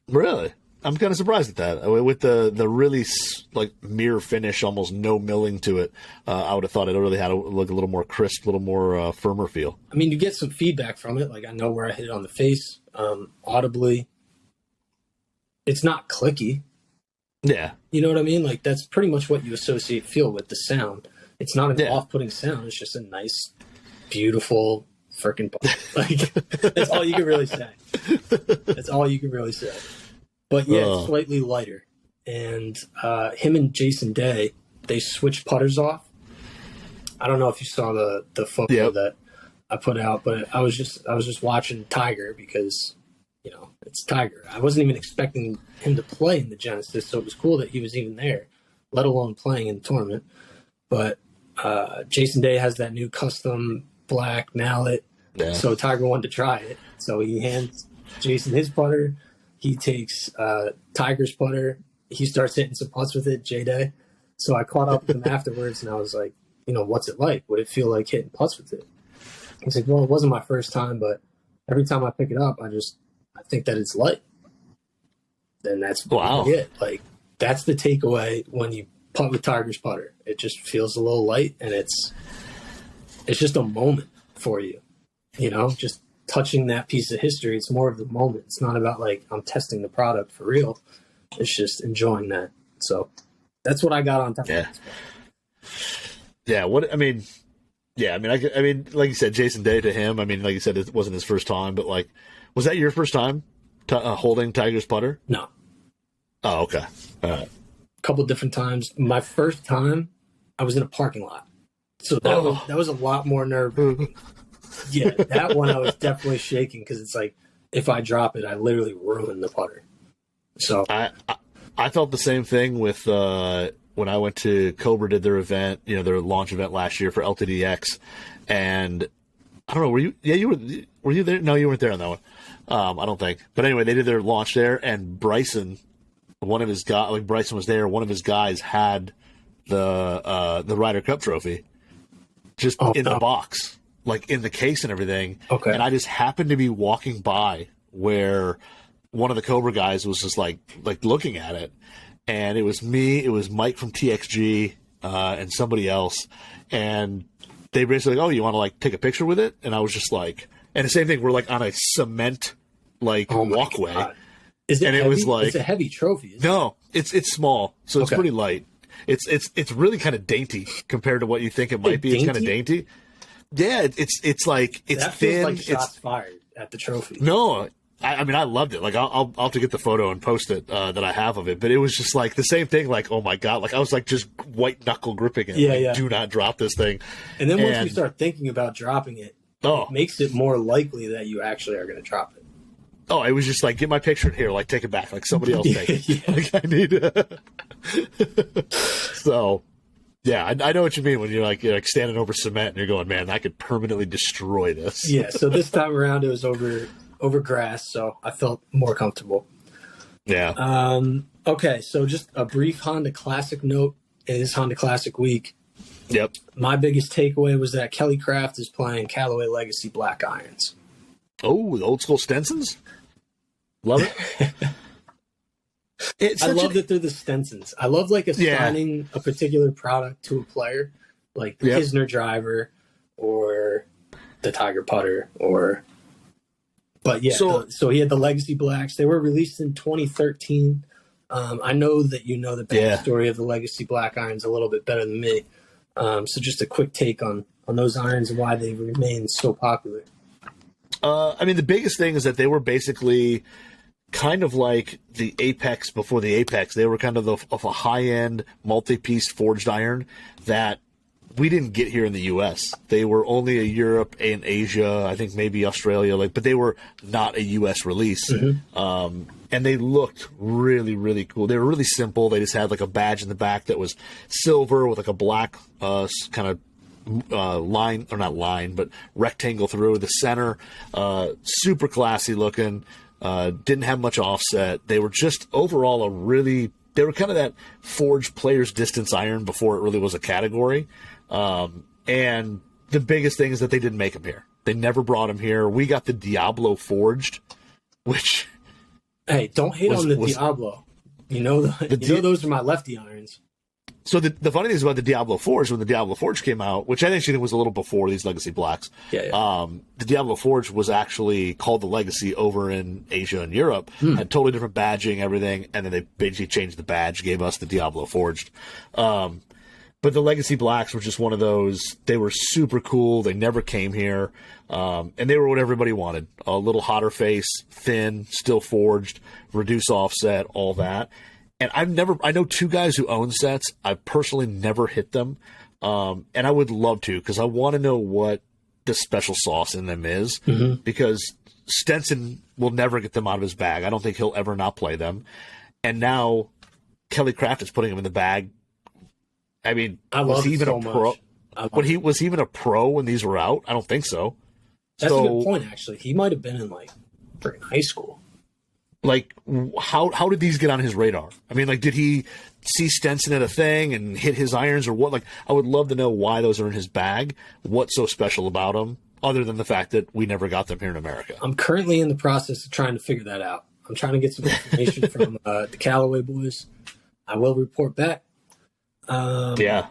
Really? I'm kind of surprised at that. With the really like mirror finish, almost no milling to it, I would have thought it really had to look a little more crisp, a little more firmer feel. I mean, you get some feedback from it. Like, I know where I hit it on the face, audibly. It's not clicky. Yeah. You know what I mean? Like, that's pretty much what you associate feel with the sound. It's not an off-putting sound. It's just a nice, beautiful freaking putt. Like, that's all you can really say. That's all you can really say. But yeah, it's slightly lighter. And him and Jason Day, they switched putters off. I don't know if you saw the photo that I put out, but I was just watching Tiger because, you know, it's Tiger. I wasn't even expecting him to play in the Genesis, so it was cool that he was even there, let alone playing in the tournament. But Jason Day has that new custom black mallet, so Tiger wanted to try it. So he hands Jason his putter. He takes Tiger's putter. He starts hitting some putts with it, J-Day. So I caught up with him afterwards, and I was like, you know, what's it like? Would it feel like hitting putts with it? He's like, well, it wasn't my first time, but every time I pick it up, I think that it's light. And that's it. Like, that's the takeaway when you putt with Tiger's putter. It just feels a little light, and it's just a moment for you, you know, just touching that piece of history. It's more of the moment. It's not about like I'm testing the product for real. It's just enjoying that. So that's what I got on top. Yeah. I mean, like you said, Jason Day to him. I mean, like you said, it wasn't his first time, but like, was that your first time holding Tiger's putter? No. Oh, okay. All right. A couple different times. My first time, I was in a parking lot. So that was a lot more nerve-wracking. Yeah, that one I was definitely shaking because it's like, if I drop it, I literally ruin the putter. So I felt the same thing with when I went to Cobra, did their event, their launch event last year for LTDX, and I don't know, were you? Yeah, were you there? No, you weren't there on that one. I don't think. But anyway, they did their launch there, and Bryson, one of his guys, like Bryson was there. One of his guys had the Ryder Cup trophy just in the box, like in the case and everything. Okay. And I just happened to be walking by where one of the Cobra guys was just like looking at it, and it was me, it was Mike from TXG, and somebody else, and they basically like, oh, you want to like take a picture with it? And I was just like, and the same thing, we're like on a cement walkway. God. Is it and heavy? It was like, it's a heavy trophy. No, it's small, so it's pretty light. It's really kind of dainty compared to what you think it might be. It's kind of dainty. Yeah, it's like it's that thin. Feels like shots fired at the trophy. No, I mean I loved it. Like I'll have to get the photo and post it that I have of it. But it was just like the same thing. Like, oh my god, like I was like just white knuckle gripping it. Yeah, like, yeah. Do not drop this thing. And then once you start thinking about dropping it, it makes it more likely that you actually are going to drop it. Oh, it was just like, get my picture here, like take it back, like somebody else take it. Yeah. Like I need. So, yeah, I know what you mean when you're like standing over cement and you're going, man, I could permanently destroy this. Yeah. So this time around, it was over grass, so I felt more comfortable. Yeah. Okay, so just a brief Honda Classic note. It is Honda Classic Week. Yep. My biggest takeaway was that Kelly Craft is playing Callaway Legacy Black Irons. Oh, the old school Stensons? Love it. I love that they're the Stensons. I love like assigning a particular product to a player, like the Kisner driver or the Tiger putter But yeah, so he had the Legacy Blacks. They were released in 2013. I know that you know the backstory of the Legacy Black Irons a little bit better than me. So just a quick take on those irons and why they remain so popular. I mean, the biggest thing is that they were basically kind of like the Apex before the Apex. They were kind of a high-end multi-piece forged iron that we didn't get here in the U.S. They were only a Europe and Asia, I think maybe Australia, but they were not a U.S. release. Mm-hmm. And they looked really, really cool. They were really simple. They just had like a badge in the back that was silver with like a black kind of line, or not line, but rectangle through the center. Super classy looking. Didn't have much offset. They were just overall they were kind of that forged player's distance iron before it really was a category. And the biggest thing is that they didn't make them here. They never brought them here. We got the Diablo forged, which... Hey, don't hate on the Diablo. Those are my lefty irons. So the funny thing is about the Diablo Forge, when the Diablo Forge came out, which I think was a little before these Legacy Blacks, the Diablo Forge was actually called the Legacy over in Asia and Europe, had totally different badging, everything, and then they basically changed the badge, gave us the Diablo Forged. But the Legacy Blacks were just one of those. They were super cool. They never came here. And they were what everybody wanted. A little hotter face, thin, still forged, reduce offset, all that. And I know two guys who own sets. I've personally never hit them. And I would love to, because I want to know what the special sauce in them is. Mm-hmm. Because Stenson will never get them out of his bag. I don't think he'll ever not play them. And now Kelly Craft is putting them in the bag. I mean, was he even a pro? Was he even a pro when these were out? I don't think so. That's a good point, actually. He might have been in freaking high school. Like, how did these get on his radar? I mean, like, did he see Stenson at a thing and hit his irons or what? Like, I would love to know why those are in his bag. What's so special about them, other than the fact that we never got them here in America? I'm currently in the process of trying to figure that out. I'm trying to get some information from the Callaway boys. I will report back. Yeah.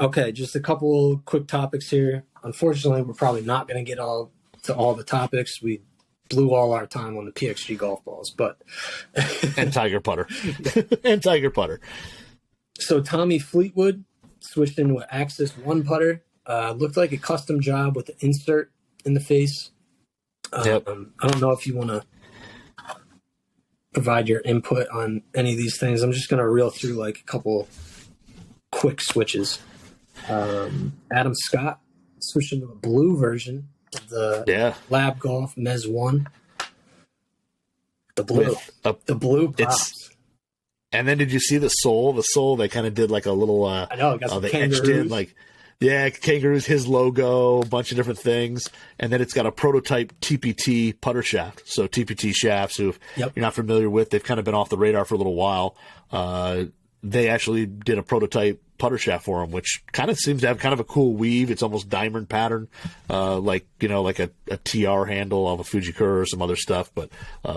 Okay, just a couple quick topics here. Unfortunately, we're probably not going to get to all the topics. We blew all our time on the PXG golf balls, but and Tiger putter. And Tiger putter. So Tommy Fleetwood switched into an Axis 1 putter. Looked like a custom job with the insert in the face. Yep. I don't know if you want to provide your input on any of these things. I'm just going to reel through like a couple quick switches. Adam Scott switched into a blue version of the LIV Golf Mez 1. The blue pops. And then did you see the sole? The sole, they kind of did like a little, I know, it got some they kangaroos. etched in like, kangaroos, his logo, a bunch of different things. And then it's got a prototype TPT putter shaft. So TPT shafts, who you're not familiar with, they've kind of been off the radar for a little while. They actually did a prototype putter shaft for him, which kind of seems to have kind of a cool weave. It's almost diamond pattern, like a TR handle of a Fujikura or some other stuff. But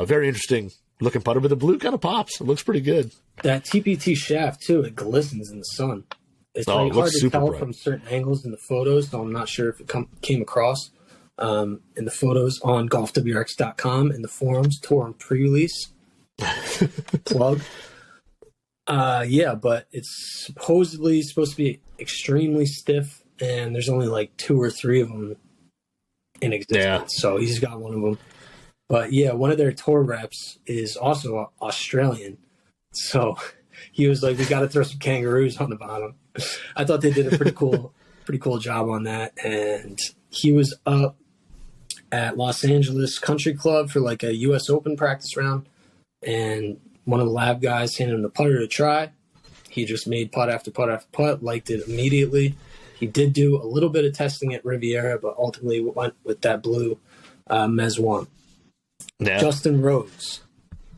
very interesting looking putter, but the blue kind of pops. It looks pretty good. That TPT shaft, too, it glistens in the sun. It's like hard to tell from certain angles in the photos, so I'm not sure if it came across in the photos on golfwrx.com in the forums, tour and pre-release. Plug. But it's supposedly supposed to be extremely stiff, and there's only like 2 or 3 of them in existence. So he's got one of them. But one of their tour reps is also Australian. So he was like, we got to throw some kangaroos on the bottom. I thought they did a pretty cool job on that. And he was up at Los Angeles Country Club for like a U.S. Open practice round. And one of the LIV guys handed him the putter to try. He just made putt after putt after putt, liked it immediately. He did do a little bit of testing at Riviera, but ultimately went with that blue Mez 1. Yeah. Justin Rose.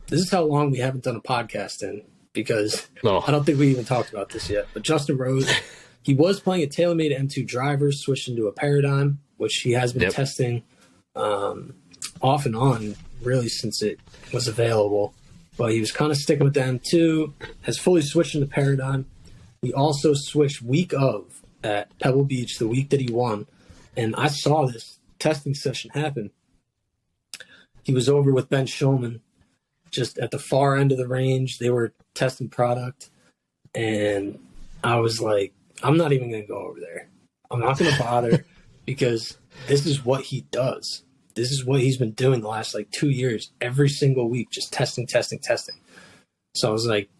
This is how long we haven't done a podcast in, because I don't think we even talked about this yet. But Justin Rose, he was playing a TaylorMade M2 driver, switched into a Paradigm, which he has been testing off and on really since it was available. But he was kind of sticking with the M2, has fully switched into Paradigm. He also switched week of at Pebble Beach, the week that he won. And I saw this testing session happen. He was over with Ben Shulman just at the far end of the range. They were testing product. And I was like, I'm not even going to go over there. I'm not going to bother because this is what he does. This is what he's been doing the last like 2 years, every single week, just testing. So I was like,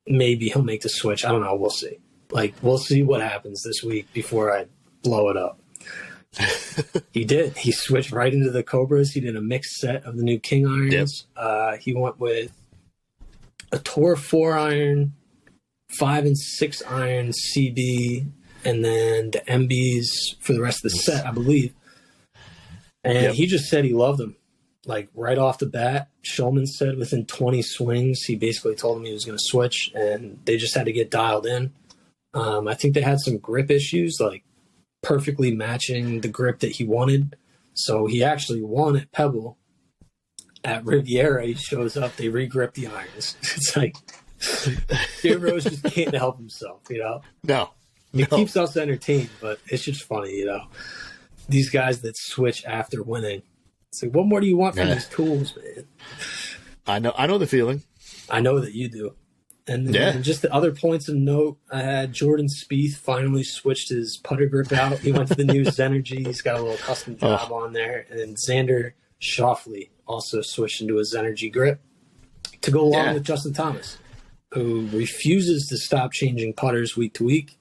maybe he'll make the switch. I don't know. We'll see. We'll see what happens this week before I blow it up. He did. He switched right into the Cobras. He did a mixed set of the new King irons. He went with a Tour 4-iron, 5 and 6 iron CB, and then the MBs for the rest of the set, I believe. And he just said he loved them. Like right off the bat, Shulman said within 20 swings, he basically told him he was going to switch, and they just had to get dialed in. I think they had some grip issues, like perfectly matching the grip that he wanted. So he actually won at Pebble. At Riviera, he shows up, they re-grip the irons. It's like, Jim Rose just can't help himself, you know? No. It keeps us entertained, but it's just funny, you know? These guys that switch after winning. It's like, what more do you want from these tools, man? I know the feeling. I know that you do. And then just the other points of note, I had Jordan Spieth finally switched his putter grip out. He went to the new Zenergy. He's got a little custom job on there. And then Xander Schauffele also switched into a Zenergy grip to go along with Justin Thomas, who refuses to stop changing putters week to week.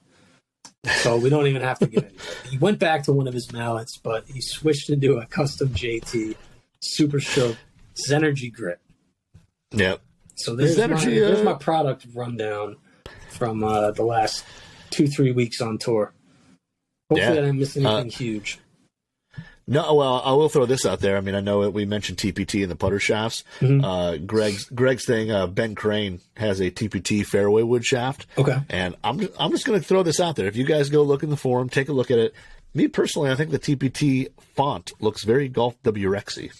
So we don't even have to get into it. He went back to one of his mallets, but he switched into a custom JT Super Stroke Zenergy grip. Yep. So there's my product rundown from the last 2-3 weeks on tour. Hopefully I didn't miss anything huge. No, well, I will throw this out there. I mean, I know we mentioned TPT and the putter shafts. Mm-hmm. Greg's thing, Ben Crane has a TPT fairway wood shaft. Okay. And I'm just going to throw this out there. If you guys go look in the forum, take a look at it. Me personally, I think the TPT font looks very Golf WRX-y.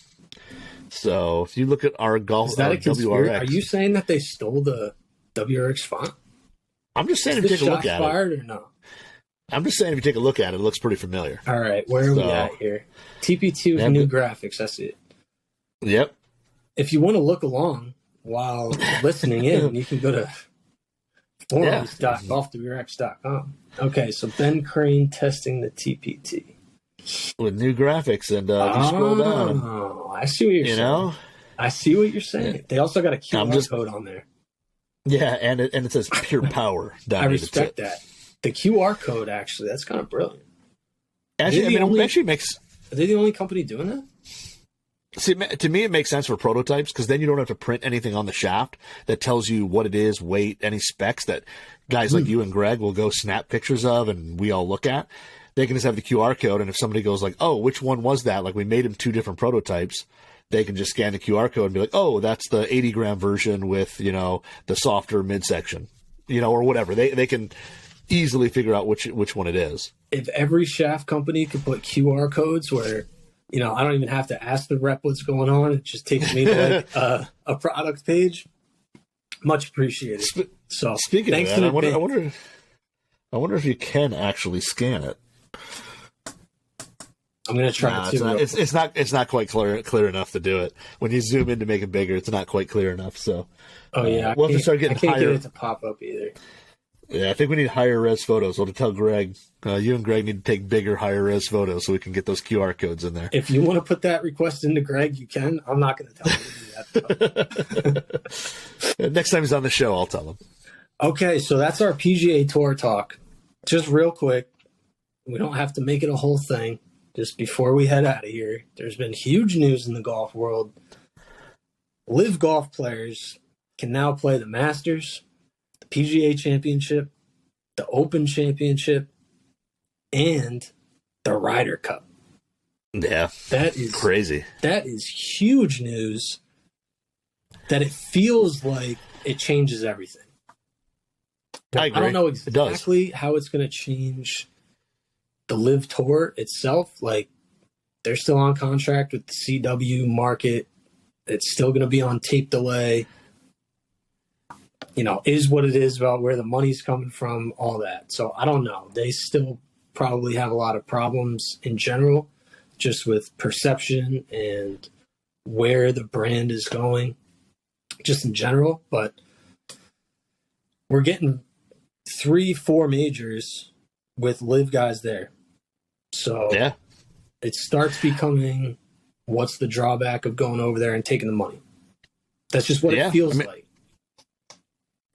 So if you look at our Golf WRX, are you saying that they stole the WRX font? I'm just saying if you take a look at it. Or no? I'm just saying if you take a look at it, it looks pretty familiar. All right, where are we at here? TP2 with new graphics. I see it. Yep. If you want to look along while listening in, you can go to forums.golfwrx.com. Okay, so Ben Crane testing the TPT. With new graphics, and if you scroll down, I see what you're saying. I see what you're saying. They also got a QR code on there. Yeah, and it says pure power. I respect that. The QR code, actually, that's kind of brilliant. Actually, it actually makes... Are they the only company doing that? See, to me, it makes sense for prototypes because then you don't have to print anything on the shaft that tells you what it is, weight, any specs that guys like you and Greg will go snap pictures of and we all look at. They can just have the QR code, and if somebody goes like, oh, which one was that? Like, we made him 2 different prototypes. They can just scan the QR code and be like, oh, that's the 80-gram version with, the softer midsection, or whatever. They can easily figure out which one it is. If every shaft company could put QR codes where, I don't even have to ask the rep what's going on. It just takes me to like a product page. Much appreciated. So speaking of that, I wonder if you can actually scan it. I'm gonna try it too. It's not quite clear enough to do it. When you zoom in to make it bigger, it's not quite clear enough. So, we'll have to start getting higher. I can't get it to pop up either. Yeah, I think we need higher res photos. We'll tell Greg, you and Greg need to take bigger, higher res photos so we can get those QR codes in there. If you want to put that request into Greg, you can. I'm not going to tell him to do that. Next time he's on the show, I'll tell him. Okay, so that's our PGA Tour talk. Just real quick, we don't have to make it a whole thing. Just before we head out of here, there's been huge news in the golf world. LIV Golf players can now play the Masters, the PGA Championship, the Open Championship, and the Ryder Cup. Yeah, that is crazy. That is huge news. That it feels like it changes everything. I agree. I don't know exactly how it's going to change the LIV Tour itself. Like, they're still on contract with the CW market. It's still going to be on tape delay. Is what it is about where the money's coming from, all that. So I don't know. They still probably have a lot of problems in general, just with perception and where the brand is going, just in general. But we're getting 3-4 majors with LIV guys there. So yeah, it starts becoming, what's the drawback of going over there and taking the money? That's just what it feels like.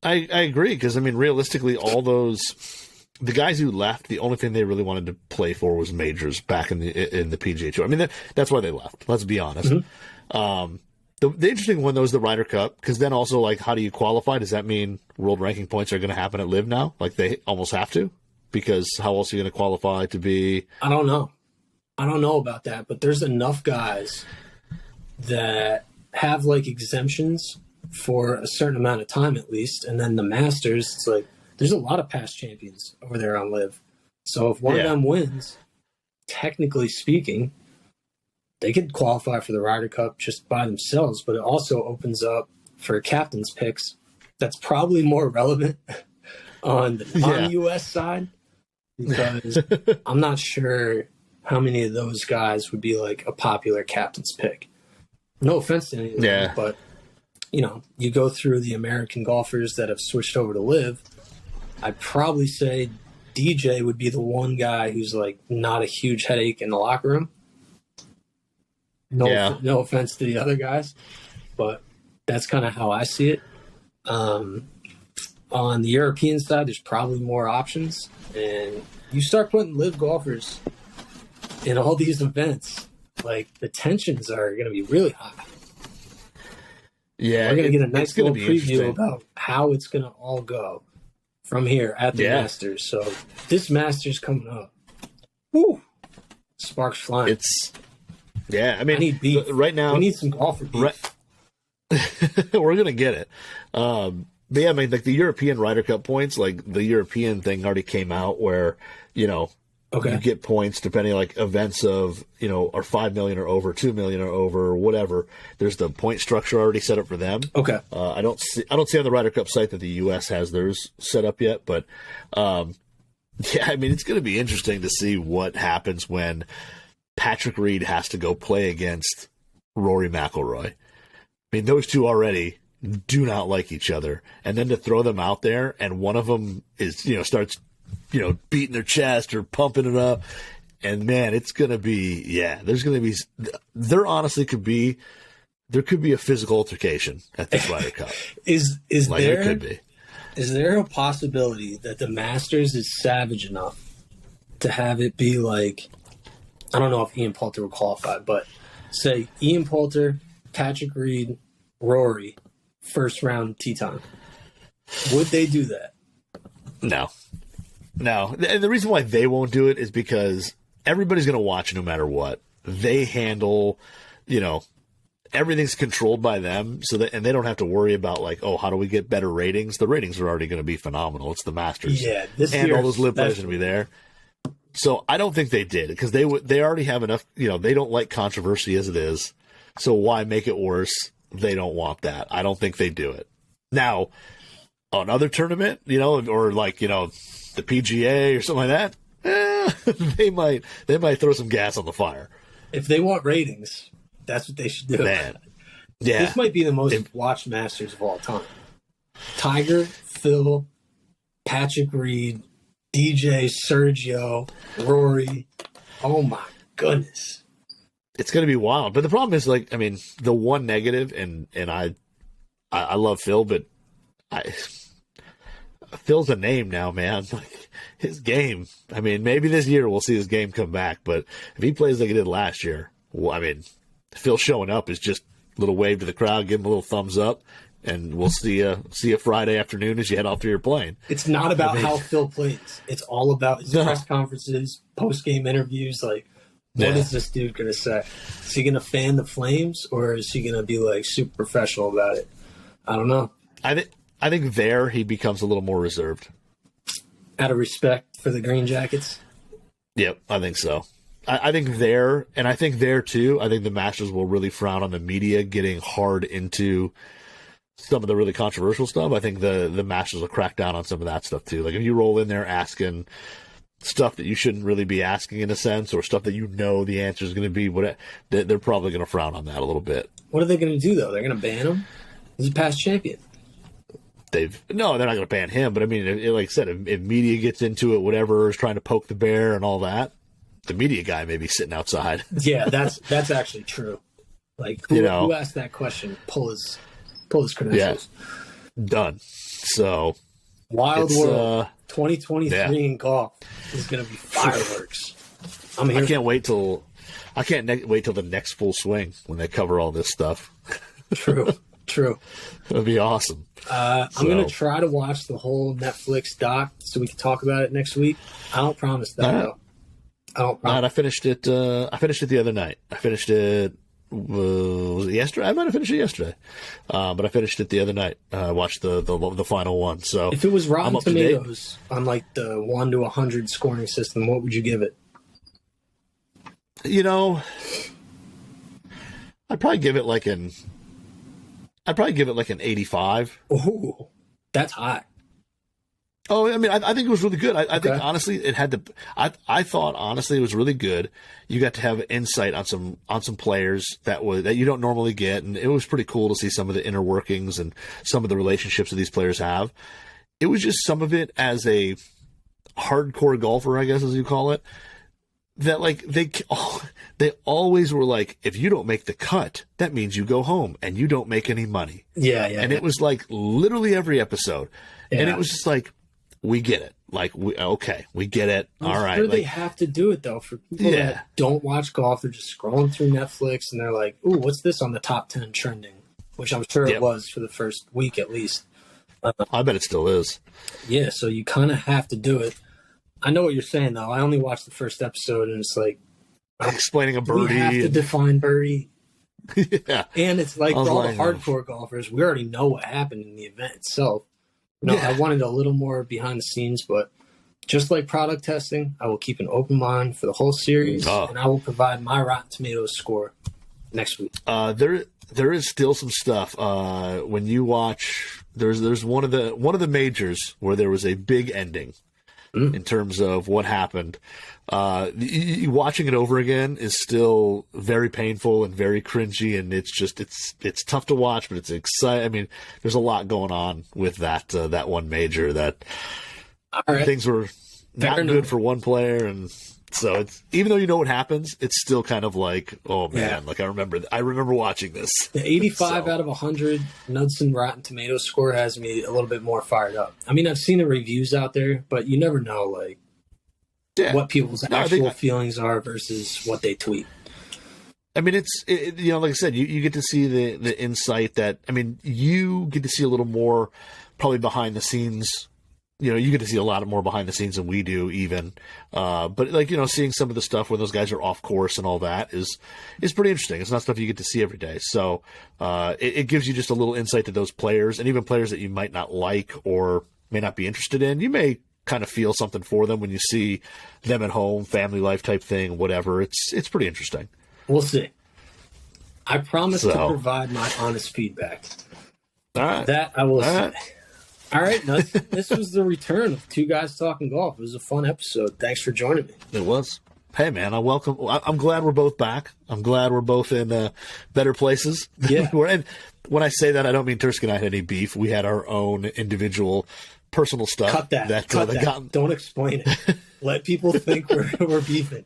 I agree, because, realistically, all the guys who left, the only thing they really wanted to play for was majors back in the PGA Tour. That's why they left, let's be honest. Mm-hmm. The interesting one, though, is the Ryder Cup, because then also, like, how do you qualify? Does that mean world ranking points are going to happen at LIV now? Like, they almost have to? Because how else are you going to qualify to be... I don't know about that, but there's enough guys that have, like, exemptions for a certain amount of time at least, and then the Masters, it's like there's a lot of past champions over there on LIV. So if one of them wins, technically speaking, they could qualify for the Ryder Cup just by themselves, but it also opens up for captain's picks. That's probably more relevant on the non-US side, because I'm not sure how many of those guys would be like a popular captain's pick. No offense to any of them, but you go through the American golfers that have switched over to LIV. I'd probably say DJ would be the one guy who's like not a huge headache in the locker room. No offense to the other guys, but that's kind of how I see it. On the European side, there's probably more options, and you start putting LIV golfers in all these events, like the tensions are going to be really high. Yeah, we're going to get a nice little preview about how it's going to all go from here at the Masters. So this Masters coming up, woo, sparks flying. I need beef right now. We need some golfer beef. We're going to get it. But yeah, like the European Ryder Cup points, like the European thing already came out where, you get points depending on like events of, are 5 million or over, 2 million or over, or whatever. There's the point structure already set up for them. Okay. I don't see on the Ryder Cup site that the US has theirs set up yet, but it's going to be interesting to see what happens when Patrick Reed has to go play against Rory McIlroy. Those two already do not like each other, and then to throw them out there and one of them is, starts beating their chest or pumping it up. And man, it's going to be, there honestly could be there could be a physical altercation at this Ryder Cup. Is Like, there it could be. Is there a possibility that the Masters is savage enough to have it be like, I don't know if Ian Poulter would qualify, but say Ian Poulter, Patrick Reed, Rory, first round tee time. Would they do that? No. And the reason why they won't do it is because everybody's going to watch no matter what. They handle, everything's controlled by them, and they don't have to worry about like, oh, how do we get better ratings? The ratings are already going to be phenomenal. It's the Masters, and all those LIV players are going to be there. So I don't think they did because they already have enough. They don't like controversy as it is. So why make it worse? They don't want that. I don't think they do it. Now, another tournament, or like the PGA or something like that, they might throw some gas on the fire. If they want ratings, that's what they should do. Man. Yeah. This might be the most watched Masters of all time. Tiger, Phil, Patrick Reed, DJ, Sergio, Rory. Oh my goodness. It's going to be wild. But the problem is, the one negative, and I love Phil, but Phil's a name now, man. Like, his game. Maybe this year we'll see his game come back, but if he plays like he did last year, Phil showing up is just a little wave to the crowd, give him a little thumbs up, and we'll see you Friday afternoon as you head off to your plane. It's not about how Phil plays. It's all about his press conferences, post-game interviews. Like, what is this dude going to say? Is he going to fan the flames, or is he going to be like super professional about it? I don't know. I think there he becomes a little more reserved. Out of respect for the Green Jackets? Yep, I think so. I think there, and I think there too, I think the Masters will really frown on the media getting hard into some of the really controversial stuff. I think the Masters will crack down on some of that stuff too. Like if you roll in there asking stuff that you shouldn't really be asking in a sense, or stuff that the answer is going to be, they're probably going to frown on that a little bit. What are they going to do though? They're going to ban him? He's a past champion. They're not going to ban him, but like I said, if media gets into it, whatever, is trying to poke the bear and all that, the media guy may be sitting outside. Yeah, that's actually true. Like, who asked that question? Pull his credentials. Yeah, done. So, Wild World 2023 in golf is going to be fireworks. I can't wait till the next full swing when they cover all this stuff. True. It'll be awesome. I'm going to try to watch the whole Netflix doc so we can talk about it next week. I don't promise that, though. I don't promise. I finished it. I finished it the other night. I finished it. Was it yesterday? I might have finished it yesterday, but I finished it the other night. I watched the final one. So if it was Rotten Tomatoes on like the 1 to 100 scoring system, what would you give it? I'd probably give it like an 85. Oh, that's high. Oh, I think it was really good. I think honestly, it had to. I thought honestly it was really good. You got to have insight on some players that you don't normally get, and it was pretty cool to see some of the inner workings and some of the relationships that these players have. It was just some of it as a hardcore golfer, I guess as you call it. That like they always were like, if you don't make the cut, that means you go home and you don't make any money. Yeah. And it was like literally every episode, and it was just like, we get it. Like, we get it. All right. Sure, they have to do it though for people that don't watch golf. They're just scrolling through Netflix and they're like, "Ooh, what's this on the top 10 trending?" Which I'm sure it was for the first week at least. I bet it still is. Yeah, so you kind of have to do it. I know what you're saying though. I only watched the first episode and it's like explaining a birdie. We have to define birdie. Yeah, and it's like for all the hardcore golfers, we already know what happened in the event itself. I wanted a little more behind the scenes, but just like product testing, I will keep an open mind for the whole series, and I will provide my Rotten Tomatoes score next week. There is still some stuff when you watch. There's one of the majors where there was a big ending in terms of what happened. Watching it over again is still very painful and very cringy, and it's tough to watch, but it's exciting. There's a lot going on with that one major that things were not good for one player, and So it's, even though you know what happens, it's still kind of like, oh man, Yeah. like I remember watching this. The 85 out of 100 Knudson Rotten Tomatoes score has me a little bit more fired up. I mean, I've seen the reviews out there, but you never know, like, what people's actual feelings are versus what they tweet. I mean, you know, like I said, you get to see the insight that, I mean, you get to see a little more probably behind the scenes. You know, you get to see a lot more behind the scenes than we do even. But like, you know, seeing some of the stuff when those guys are off course and all that is pretty interesting. It's not stuff you get to see every day. So it gives you just a little insight to those players, and even players that you might not like or may not be interested in. You may kind of feel something for them when you see them at home, family life type thing, whatever. It's pretty interesting. We'll see. I promise to provide my honest feedback. All right. That I will say. All right, this was the return of Two Guys Talking Golf. It was a fun episode. Thanks for joining me. It was. Hey, man, I'm glad we're both back. I'm glad we're both in better places. Yeah. And when I say that, I don't mean Tursky and I had any beef. We had our own individual personal stuff. Cut that. Don't explain it. Let people think we're beefing.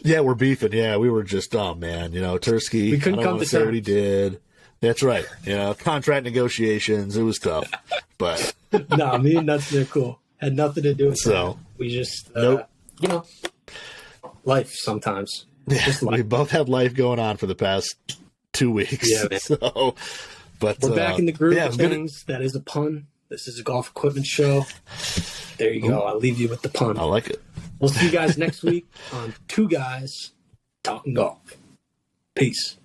Yeah, we're beefing. Yeah, we were just, oh, man, you know, Tursky. We couldn't I don't come want to say terms. what he did. That's right. You know, contract negotiations. It was tough. But no, me and Knudson are cool. Had nothing to do with that. We just, you know, life sometimes. Yeah, just life. We both had life going on for the past 2 weeks. Yeah, man. So, but we're back in the groove of things. That is a pun. This is a golf equipment show. There you go. I'll leave you with the pun. I like it. We'll see you guys next week on Two Guys Talking Golf. Peace.